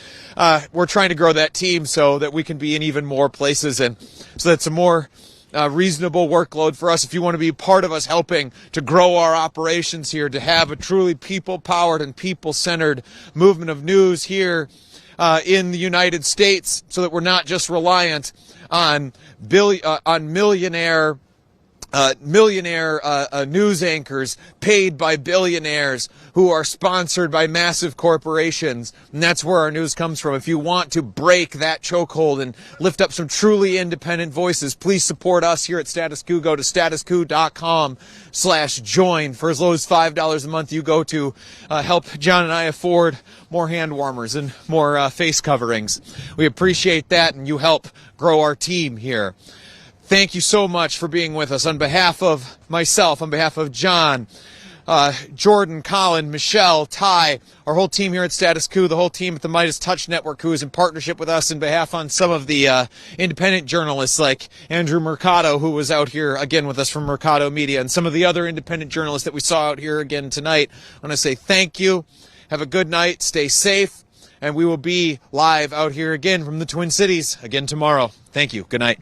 Speaker 1: we're trying to grow that team so that we can be in even more places, and so that's a more reasonable workload for us. If you want to be part of us helping to grow our operations here, to have a truly people-powered and people-centered movement of news here in the United States, so that we're not just reliant on millionaire news anchors paid by billionaires who are sponsored by massive corporations. And that's where our news comes from. If you want to break that chokehold and lift up some truly independent voices, please support us here at Status Coup. Go to statuscoup.com/join. For as low as $5 a month, you go to help John and I afford more hand warmers and more face coverings. We appreciate that, and you help grow our team here. Thank you so much for being with us. On behalf of myself, on behalf of John, Jordan, Colin, Michelle, Ty, our whole team here at Status Coup, the whole team at the Midas Touch Network who is in partnership with us, in behalf on some of the independent journalists like Andrew Mercado, who was out here again with us from Mercado Media, and some of the other independent journalists that we saw out here again tonight. I want to say thank you. Have a good night. Stay safe. And we will be live out here again from the Twin Cities again tomorrow. Thank you. Good night.